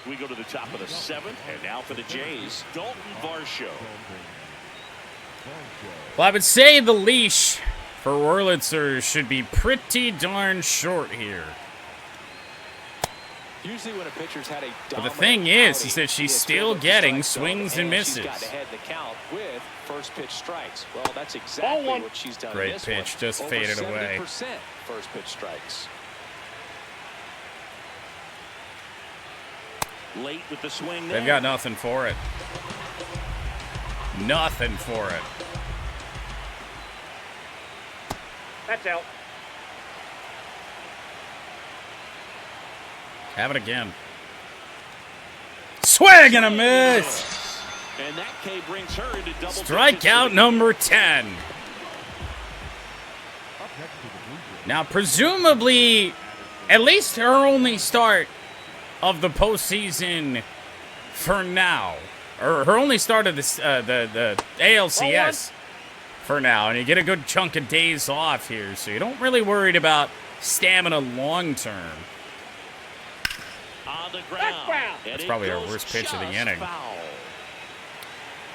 We go to the top of the 7th, and now for the Jays, Dalton Varsho. Well, I would say the leash for Wurlitzer should be pretty darn short here. Usually when a pitcher's had a But the thing is that she's still getting swings and misses. She's got ahead in the count with first pitch strikes. Well, that's exactly what she's done. Great in this pitch, one. just Over faded away. 70% first pitch strikes. Late with the swing. They've got nothing for it. Nothing for it. That's out. Have it again. Swing and a miss. And that K brings her into double Strikeout number 10. Now, presumably, at least her only start of the postseason for now, or her only start of this, the ALCS for now, and you get a good chunk of days off here, so you don't really worried about stamina long term. On the ground. That's probably our worst pitch of the inning.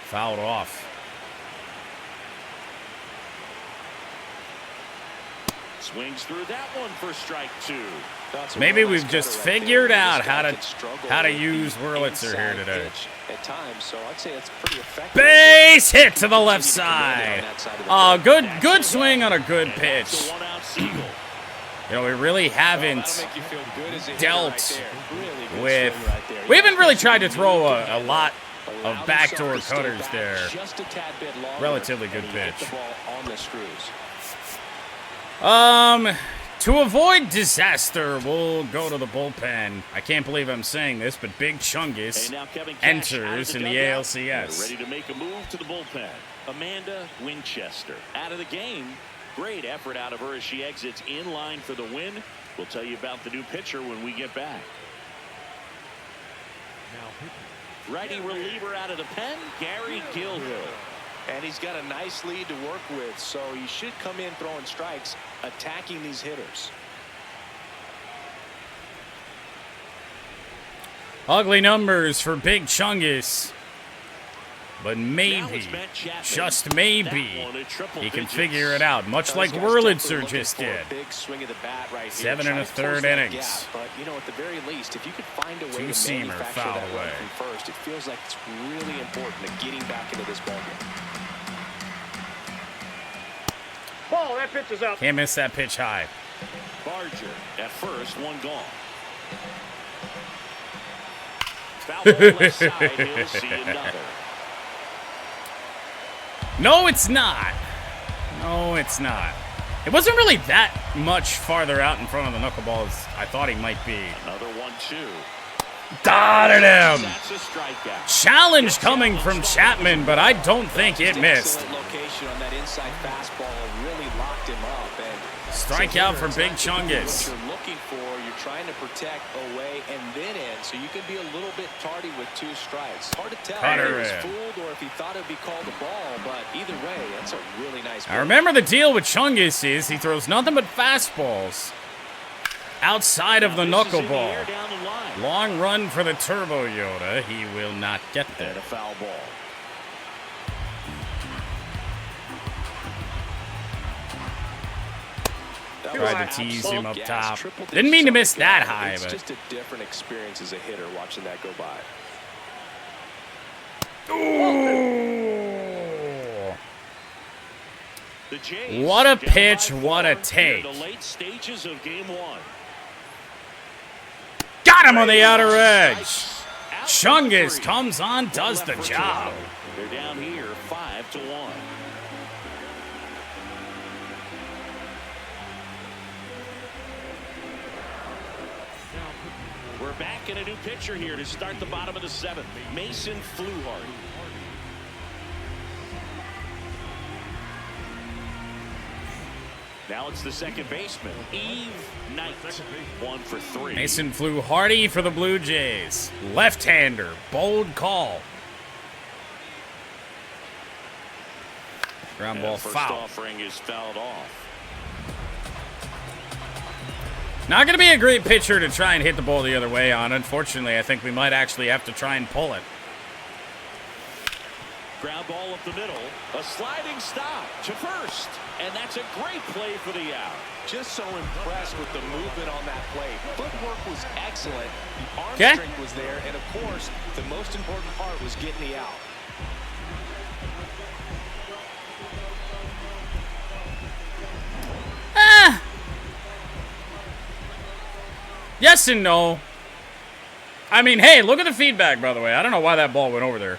Fouled off. Swings through that one for strike 2. Maybe we've just figured out how to use Wurlitzer here today. At times, so I'd say it's pretty effective. Base hit to the left side. Oh, good swing on a good pitch. You know, we really haven't dealt with. We haven't really tried to throw a lot of backdoor cutters there. Relatively good pitch. To avoid disaster, we'll go to the bullpen. I can't believe I'm saying this, but Big Chungus enters in the ALCS. Ready to make a move to the bullpen. Amanda Winchester out of the game. Great effort out of her as she exits in line for the win. We'll tell you about the new pitcher when we get back. Righty reliever out of the pen, Gary Gilhill. And he's got a nice lead to work with, so he should come in throwing strikes, attacking these hitters. Ugly numbers for Big Chungus. But maybe, just maybe, he can figure it out, much like Wurlitzer just did. 7 1/3 innings. But you know, at the very least, if you could find a way to Two-seamer manufacture foul that run away. from first, it feels like it's really important to getting back into this ballgame. Ball, that pitch is up. Can't miss that pitch high. Barger at first, one gone. Foul ball left side, he'll see another. No, it's not. No, it's not. It wasn't really that much farther out in front of the knuckleball as I thought he might be. Another 1-2. Dotted him. That's a strikeout. Challenge coming from Chapman, but I don't think it missed. Excellent location on that inside fastball, really locked him up. And Strikeout for Big What Chungus. you're looking for, you're trying to protect away and then in, so you can be a little bit tardy with 2 strikes. Hard to tell Cutter if he was in. fooled or if he thought it would be called a ball, but either way, that's a really nice I play. remember the deal with Chungus is he throws nothing but fastballs outside of the knuckleball. Down the line. Long run for the Turbo Yoda. He will not get And there. a foul ball. Tried to tease him up top. Didn't mean to miss that high, It's but just a different experience as a hitter watching that go by. Ooh. The Jays What a down pitch, by what a 4 take. in the late stages of game 1. Got him on the outer edge. Chungus comes on, does the job. They're down here 5-1. We're back in a new pitcher here to start the bottom of the 7th. Mason Fluharty. Now it's the second baseman, Eve Knight. 1 for 3. Mason Fluharty for the Blue Jays. Left-hander, bold call. Ground ball First foul. offering is fouled off. Not going to be a great pitcher to try and hit the ball the other way on. Unfortunately, I think we might actually have to try and pull it. Ground ball up the middle. A sliding stop to first. And that's a great play for the out. Just so impressed with the movement on that play. Footwork was excellent. The arm Okay. strength was there. And, of course, the most important part was getting the out. Yes and no. I mean, hey, look at the feedback, by the way. I don't know why that ball went over there.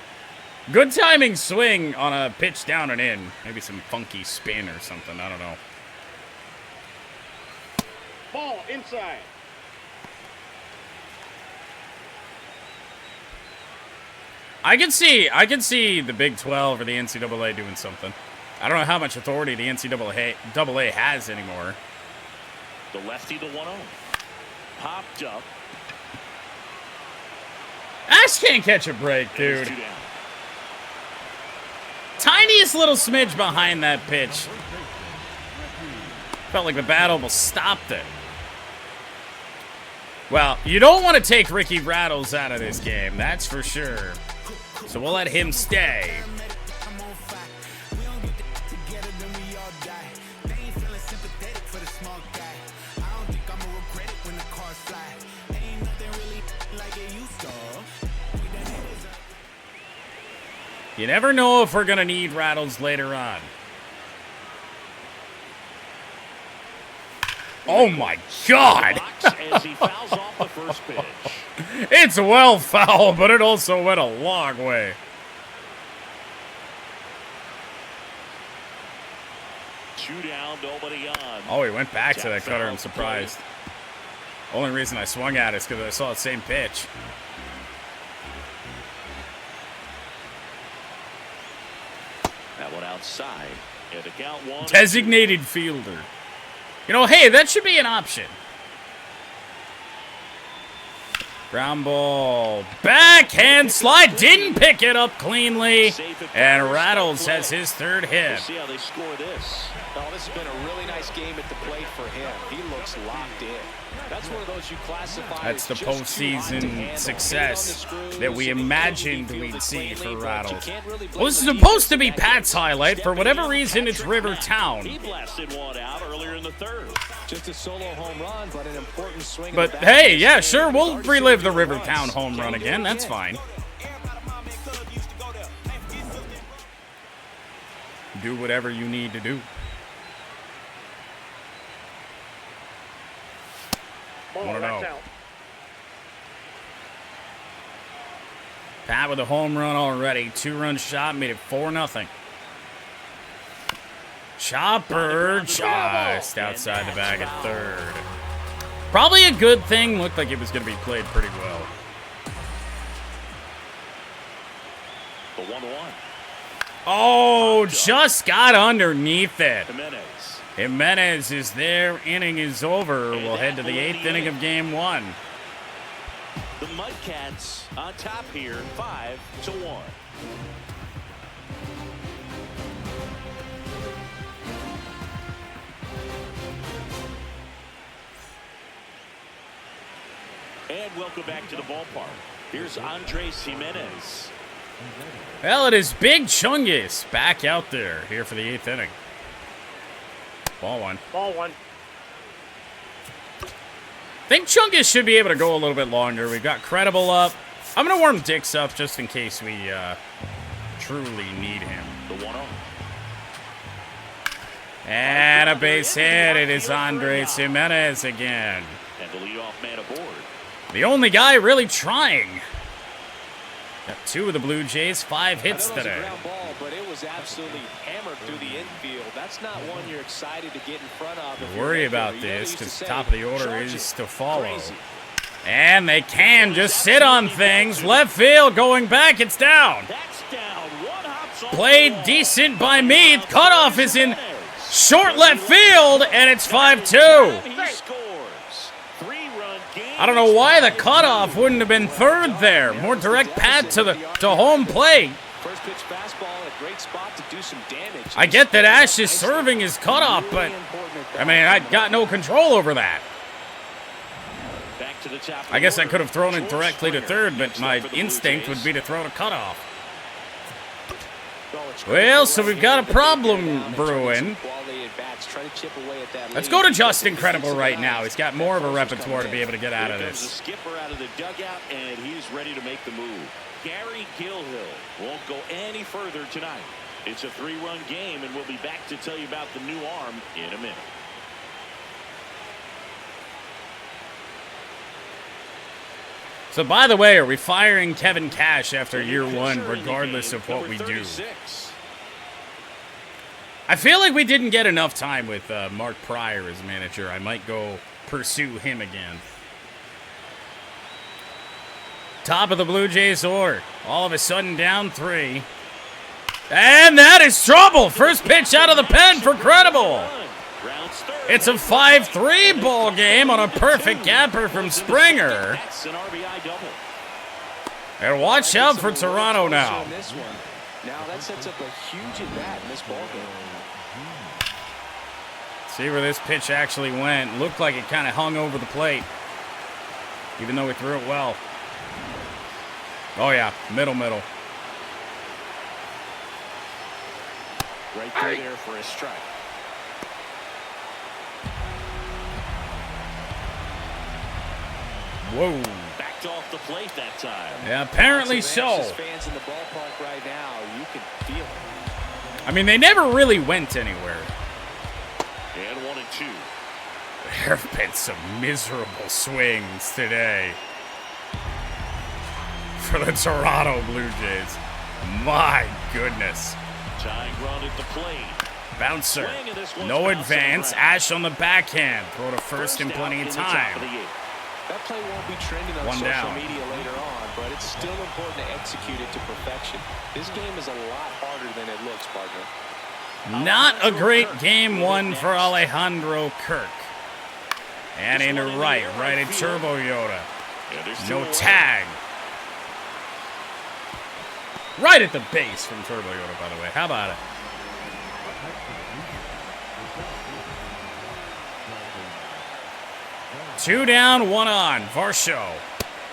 Good timing swing on a pitch down and in. Maybe some funky spin or something. I don't know. Ball inside. I can see the Big 12 or the NCAA doing something. I don't know how much authority the NCAA has anymore. The lefty, the 1-0. Popped up. Ash can't catch a break, dude. Tiniest little smidge behind that pitch. Felt like the bat almost stopped it. Well, you don't want to take Ricky Rattles out of this game, that's for sure. So we'll let him stay. You never know if we're going to need Rattles later on. Oh my God! As he fouls off the first pitch. It's well foul, but it also went a long way. Two down, nobody on. Oh, he went back to that cutter. I'm surprised. Only reason I swung at it is because I saw the same pitch. That one outside. And the count 1. Designated fielder. You know, hey, that should be an option. Ground ball. Backhand slide. Didn't pick it up cleanly. And Rattles has his third hit. We'll see how they score this. Oh, this has been a really nice game at the plate for him. He looks locked in. That's one of those you classify That's the as just too hot to postseason handle. success Hit on the screws, that we and he imagined really we'd fielded see cleanly, for but you Rattles. can't really blame Well, this is the supposed to be defense. Pat's highlight. For whatever Stepping reason, in, it's Patrick Rivertown. He blasted one out earlier in the third. Just a solo home run, but an important swing. But hey, yeah, sure, we'll relive the Rivertown home run again. That's fine. Do whatever you need to do. Ball, 1-0. that's out. Pat with a home run already. 2-run shot made it 4-0. Chopper just outside the bag at third. Probably a good thing. Looked like it was going to be played pretty well. The 1-1. Oh, just got underneath it. Jimenez. Jimenez is there. Inning is over. We'll head to the 8th inning of game 1. The MudCats on top here, 5-1. And welcome back to the ballpark. Here's Andres Jimenez. Well, it is Big Chungus back out there here for the 8th inning. Ball 1. Ball 1. I think Chungus should be able to go a little bit longer. We've got Credible up. I'm going to warm Dix up just in case we truly need him. The 1-0. And a base hit. It is Andres Jimenez again. And the leadoff man aboard. The only guy really trying. Got 2 of the Blue Jays, 5 hits I know it was a today. ground ball, but it was absolutely hammered through the infield. That's not one you're excited to get in front of. Don't worry about this because top of the order is to follow. And they can just sit on things. Left field going back. It's down. That's down. One hops off Played the wall. decent by Meath. Cutoff is in short left field, and it's 5-2. He scores. 3-run game. I don't know why the cutoff wouldn't have been third there. More direct pad to home plate. First pitch fastball in a great spot to do some damage. I get that Ash is serving his cutoff, but I mean, I got no control over that. Back to the top of I guess the I could have thrown it order. directly to third, but my For the Blue instinct Jays. would be to throw to cutoff. Well, so we've got a problem brewing. innings. Try to chip away at that Let's lead. go to Just Incredible right now. He's got more of a repertoire to be able to get out of Here comes this. the skipper out of the dugout, and he's ready to make the move. Gary Gilhill won't go any further tonight. It's a 3-run game, and we'll be back to tell you about the new arm in a minute. So, by the way, are we firing Kevin Cash after year one, regardless of what we do? I feel like we didn't get enough time with Mark Pryor as manager. I might go pursue him again. Top of the Blue Jays order. All of a sudden down 3. And that is trouble. First pitch out of the pen for Credible. It's a 5-3 ball game on a perfect gapper from Springer. And watch out for Toronto now. Now that sets up a huge at-bat in this ball game. See where this pitch actually went. Looked like it kind of hung over the plate, even though he threw it well. Oh, yeah, middle. Right through there for a strike. Whoa. Backed off the plate that time. Yeah, apparently so. Fans in the ballpark right now, you can feel it. I mean, they never really went anywhere. And 1-2. There have been some miserable swings today for the Toronto Blue Jays. My goodness. Tying run at the plate. Bouncer. No advance. Ash on the backhand. Throw to first in plenty of time. That play won't be trending on social media later on, but it's still important to execute it to perfection. This game is a lot harder than it looks, partner. Not a great game one for Alejandro Kirk. And into right at Turbo Yoda. No tag. Right at the base from Turbo Yoda, by the way. How about it? Two down, 1 on. Varsho.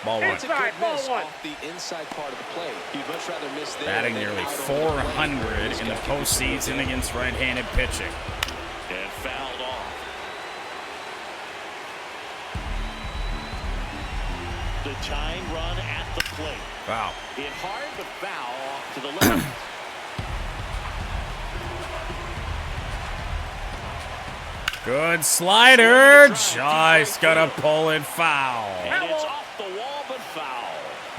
Ball 1. Inside, ball 1. Off the inside part of the play. You'd much rather miss there. Batting nearly 400 in the postseason against right-handed pitching. And fouled off. The tying run at the plate. Wow. Hit hard, but foul off to the left. Good slider. Just gonna pull it foul. And it's off the wall, but foul.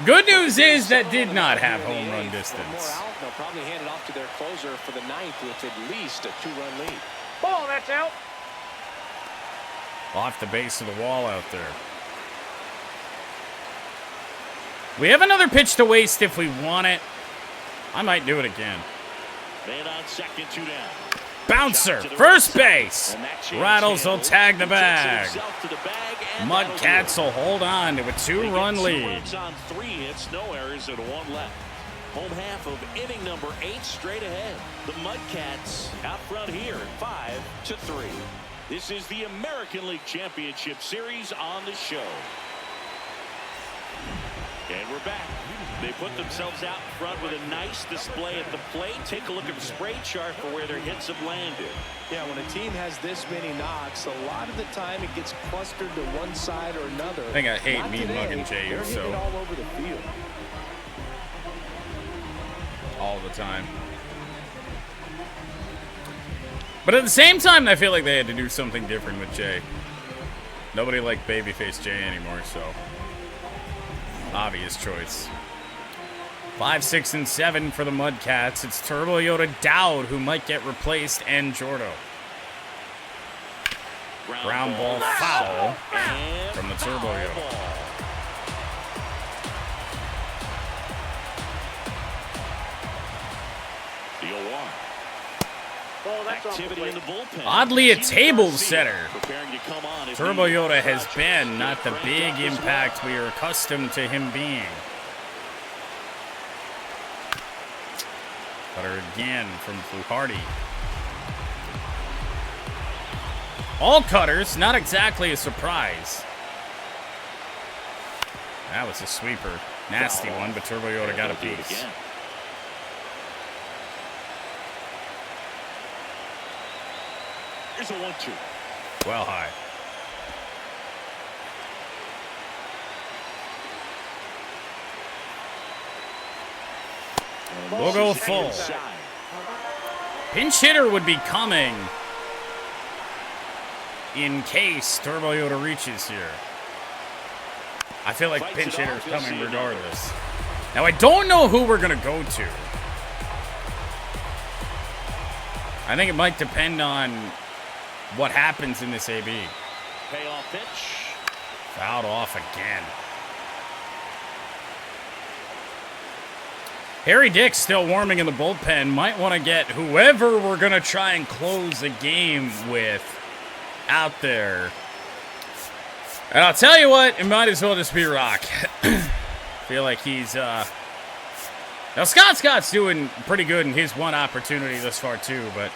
Good news is that did not have home run More distance. out, they'll probably hand it off to their closer for the 9th with at least a 2-run lead. Ball, that's out. Off the base of the wall out there. We have another pitch to waste if we want it. I might do it again. Man on second, 2 down. Bouncer, first base. Rattles will tag the bag. MudCats will hold on to a 2-run lead. On 3 hits, no errors, and 1 left. Home half of inning number 8 straight ahead. The MudCats out front here at 5-3. This is the American League Championship Series on the show. And we're back. They put themselves out in front with a nice display at the plate. Take a look at the spray chart for where their hits have landed. Yeah, when a team has this many knocks, a lot of the time it gets clustered to one side or another. I think I hate Not Mean today. Mug and Jay They're so hitting all over the field. all the time. But at the same time, I feel like they had to do something different with Jay. Nobody liked Babyface Jay anymore, so obvious choice. 5, 6, and 7 for the MudCats. It's Turbo Yoda Dowd who might get replaced, and Jordo. Ground ball foul from the Turbo Yoda. The 0-1. Ball, that's off the Activity in plate. the bullpen. Oddly, a table setter. Preparing to come on as Turbo he- Yoda has been not the big impact we are accustomed to him being. Cutter again from Fluharty. All cutters, not exactly a surprise. That was a sweeper. Nasty one, but Turbo Yoda got a Do it piece. again. Here's a 1-2. Well high. We'll go full. Pinch hitter would be coming in case Turbo Yoda reaches here. I feel like pinch hitter's coming regardless. Now, I don't know who we're going to go to. I think it might depend on what happens in this AB. Payoff pitch. Fouled off again. Harry Dick's still warming in the bullpen. Might want to get whoever we're going to try and close the game with out there. And I'll tell you what, it might as well just be Rock. Feel like he's, now Scott's doing pretty good in his one opportunity thus far too, but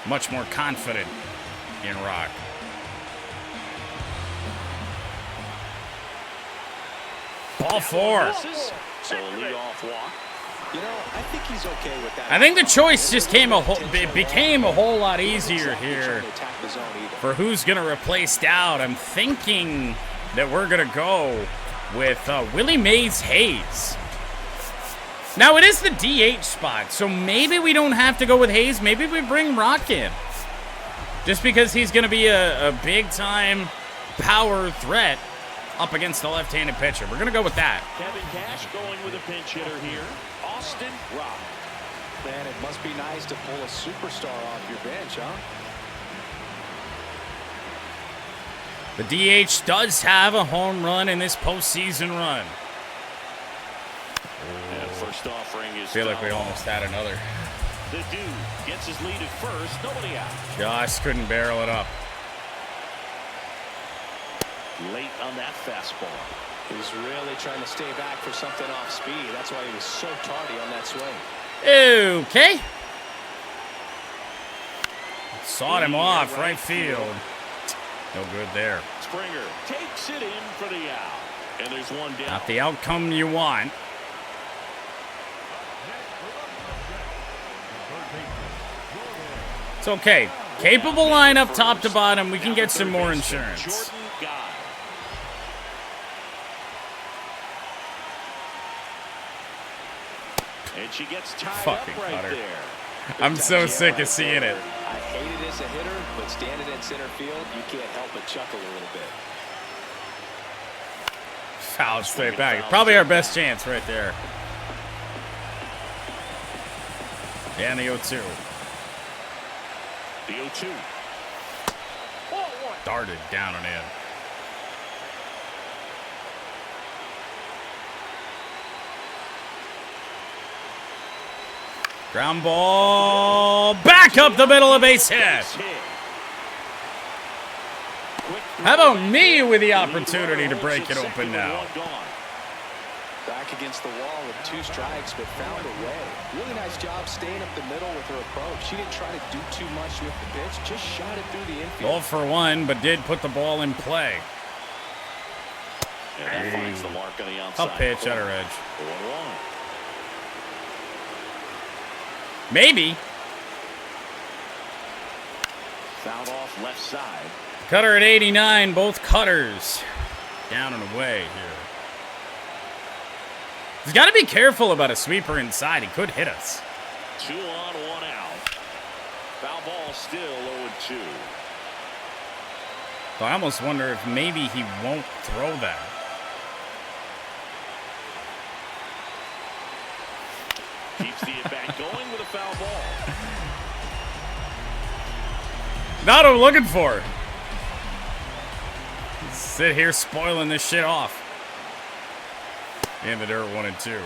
much more confident in Rock. Ball 4. So a leadoff walk. You know, I think he's okay with that. I think the choice just became a whole lot easier here for who's going to replace Dowd. I'm thinking that we're going to go with Willie Mays Hayes. Now, it is the DH spot, so maybe we don't have to go with Hayes. Maybe we bring Rock in. Just because he's going to be a big-time power threat up against the left-handed pitcher. We're going to go with that. Kevin Cash going with a pinch hitter here. Austin Rock. Man, it must be nice to pull a superstar off your bench, huh? The DH does have a home run in this postseason run. And first offering is I feel like we almost had another. The dude gets his lead at first. Nobody out. Josh couldn't barrel it up. Late on that fastball. He was really trying to stay back for something off speed. That's why he was so tardy on that swing. Okay. Sawed him off right field. No good there. Springer takes it in for the out. And there's one down. Not the outcome you want. It's okay. Capable lineup top to bottom. We can get some more insurance. And she gets tied Fucking up right Cutter. there. I'm so sick of seeing it. I hate it as a hitter, but standing in center field, you can't help but chuckle a little bit. Foul straight back. Probably our best chance right there. And the 0-2. The 0-2. Darted down and in. Ground ball. Back up the middle of base hit. How about me with the opportunity to break it open now? Back against the wall with 2 strikes, but found a way. Really nice job staying up the middle with her approach. She didn't try to do too much with the pitch, just shot it through the infield. Goal for 1, but did put the ball in play. And that finds the mark on the outside. Up pitch at her edge. 1-1. Maybe. Fouled off left side. Cutter at 89, both cutters down and away here. He's got to be careful about a sweeper inside. He could hit us. 2 on, 1 out. Foul ball still 0-2. So I almost wonder if maybe he won't throw that. Keeps the at-bat going with a foul ball. Not what I'm looking for. Sit here spoiling this shit off. In the dirt, 1-2.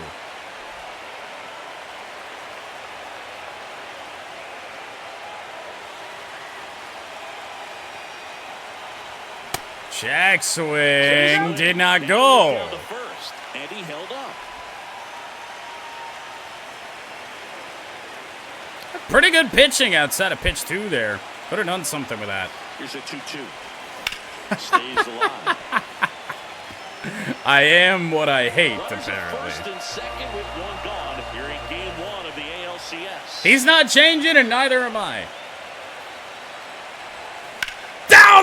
Check swing. Did not go. The first, and he held up. Pretty good pitching outside of pitch 2 there. Could have done something with that. Here's a 2-2. Stays alive. I am what I hate, Runners at apparently. first and second with 1 gone here in game 1 of the ALCS. He's not changing, and neither am I.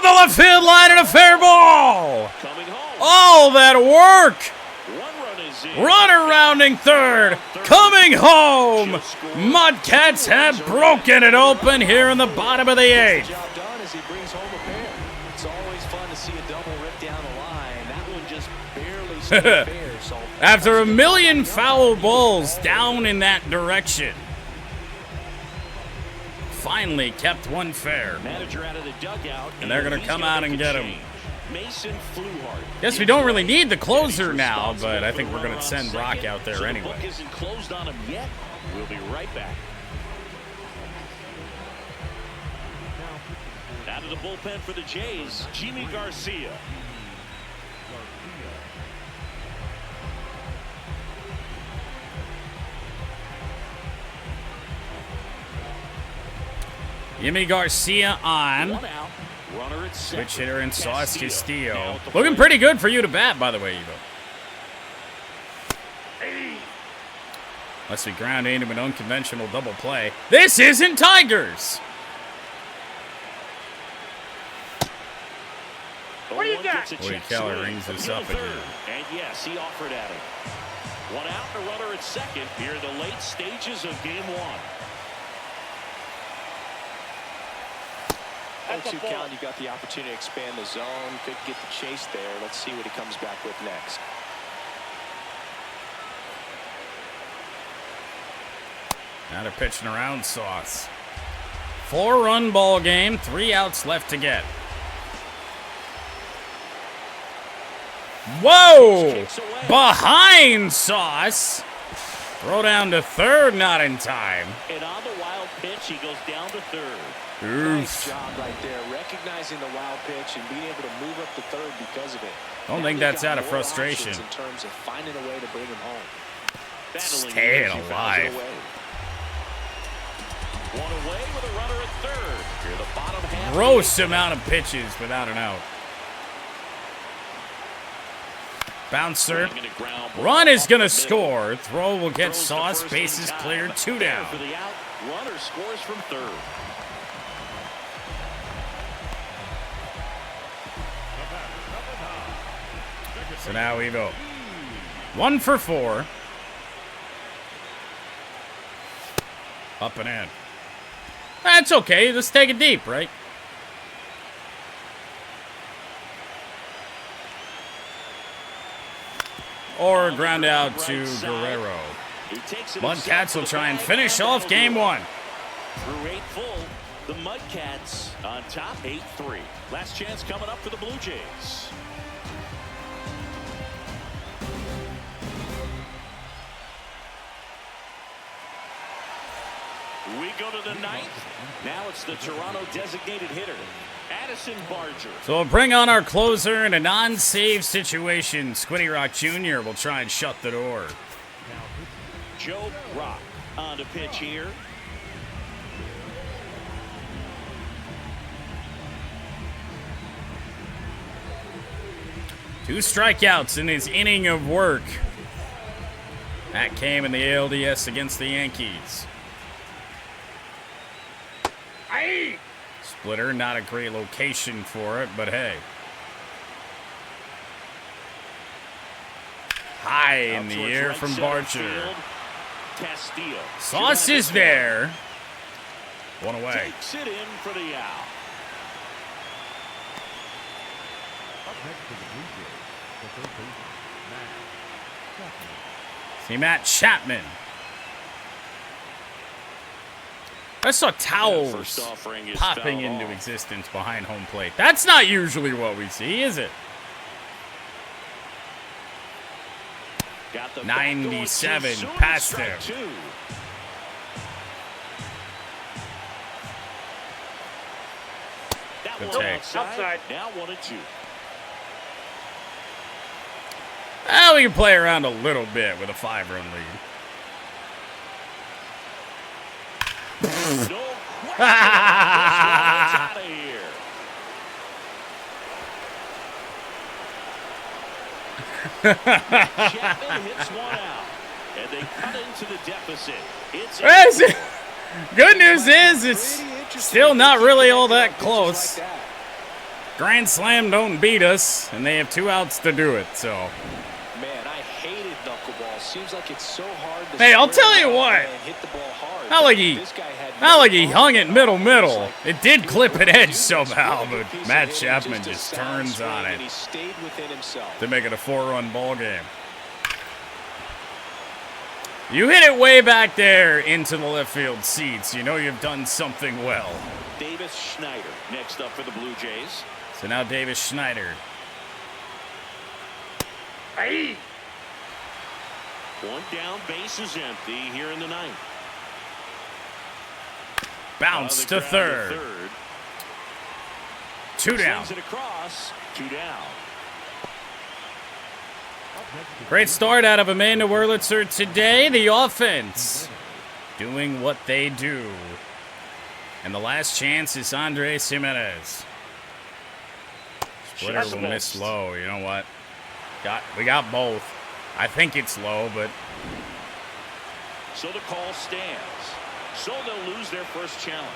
the left field line and a fair ball. Coming home. All that work. 1 run is in. Runner rounding third. Coming home. MudCats have broken it open here in the bottom of the 8th. Job done as he brings home a pair. It's always fun to see a double rip down the line. That one just barely stayed fair. So After a million foul balls down in that direction, finally kept one fair. Manager out of the dugout, And they're going to he's come gonna out and make a get him. change. Mason Fluhart. Guess we don't really need the closer now, but I think we're going to send Rock out there anyway. The book isn't closed on him yet. We'll be right back. Out of the bullpen for the Jays, Jimmy Garcia. Jimmy Garcia on. 1 out. Runner at second. Switch hitter and Sauce Castillo. Now at the Looking plate. pretty good for you to bat, by the way, Evo. Unless we ground into an unconventional double play. This isn't Tigers. What do you got? Woody Keller rings this up again. And yes, he offered at him. 1 out and a runner at second here in the late stages of game 1. That's a 0-2 ball. count, you got the opportunity to expand the zone. Could get the chase there. Let's see what he comes back with next. Now they're pitching around Sauce. 4-run ball game, 3 outs left to get. Whoa! Kicks away. Behind Sauce. Throw down to third, not in time. And on the wild pitch, he goes down to third. Nice Oof. job right there, recognizing the wild pitch and being able to move up to third because of it. Don't Now think they've that's got out of more frustration. options in terms of finding a way to bring him home. Battling Staying the edge, he fouls alive. it away. 1 away with a runner at third. Here the bottom half. Gross amount of pitches without an out. Bouncer. Swinging a ground ball Run is up going the to middle. score. Throw will get Throws to Sauce. first in Bases time. cleared. 2 There down. for the out. Runner scores from third. So now we go 1 for 4. Up and in. That's okay. Let's take it deep, right? Or ground out to Guerrero. He takes it MudCats himself will to the try and bag, finish and off that'll game do it. 1. Through 8 full, the MudCats on top 8-3. Last chance coming up for the Blue Jays. We go to the 9th. Now it's the Toronto designated hitter, Addison Barger. So we'll bring on our closer in a non-save situation. Squiddy Rock Jr. will try and shut the door. Joe Rock on to pitch here. Two strikeouts in his inning of work. That came in the ALDS against the Yankees. Aye. Splitter, not a great location for it, but hey. High in Out the towards air right from center Barger. field, Castillo. Sauce Should have is this there. 1 one. away. Takes it in for the out. See Matt Chapman. I saw First towels offering is popping fouled into off. existence behind home plate. That's not usually what we see, is it? Got the 97 back going, past strike him. 2. That Good one take. Outside. Now 1-2. Well, we can play around a little bit with a 5-run lead. No question. This one is out of here. Chapman hits one out, and they cut into the deficit. It's Yes. 8-4. Good news is it's Pretty interesting still not really all that pitches close. like that. Grand Slam don't beat us, and they have 2 outs to do it, so. Man, I hated knuckleball. Seems like it's so hard to Hey, I'll square tell you it what. and hit the ball hard. Not like he, This guy had not like he no hung it problem. middle. It did clip an edge He somehow, was really but good piece Matt of hitting, Chapman a just sound turns swing, on it and he stayed within himself. to make it a 4-run ball game. You hit it way back there into the left field seats. You know you've done something well. Davis Schneider next up for the Blue Jays. So now Davis Schneider. Aye. One down, base is empty here in the 9th. Bounce The to ground third. 2 down. Slings it across. 2 down. Great start out of Amanda Wurlitzer today. The offense doing what they do. And the last chance is Andres Jimenez. Splitter will miss low. You know what? We got both. I think it's low, but So the call stands. So they'll lose their first challenge.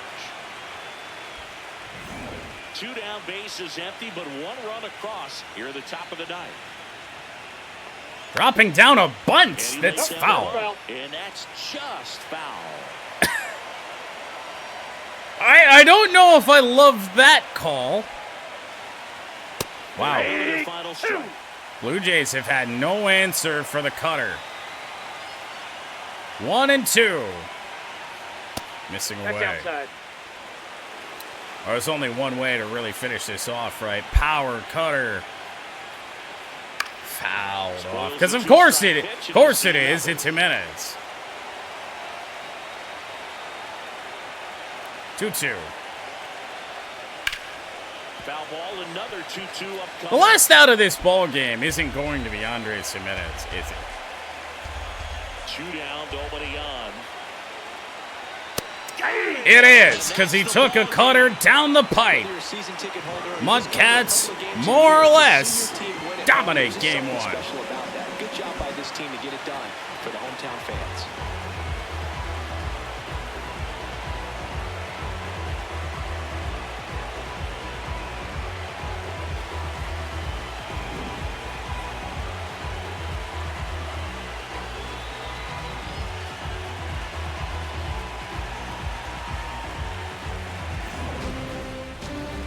2 down, base is empty, but 1 run across here at the top of the 9th. dropping down a bunt. And he That's lets foul. that go, and that's just foul. I don't know if I love that call. Wow. Over their final strike. Blue Jays have had no answer for the cutter. 1 and 2. Missing That's away. outside. There's only one way to really finish this off, right? Power cutter. Fouled off. Because of course it is. It's Jimenez. 2-2. Foul ball, another 2-2 upcoming. The last out of this ball game isn't going to be Andres Jimenez, is it? 2 down, nobody on. It is, because he took a cutter down the pipe. MudCats, more or less, dominate game 1. Special about that. Good job by this team to get it done for the hometown fans.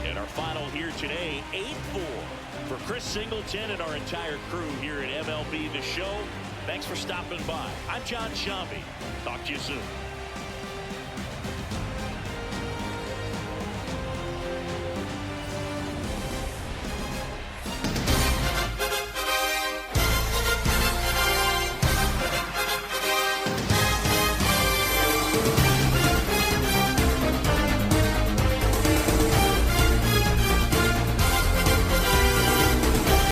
And our final here today, 8-4 for Chris Singleton and our entire crew here at MLB The Show. Thanks for stopping by. I'm John Shambi. Talk to you soon.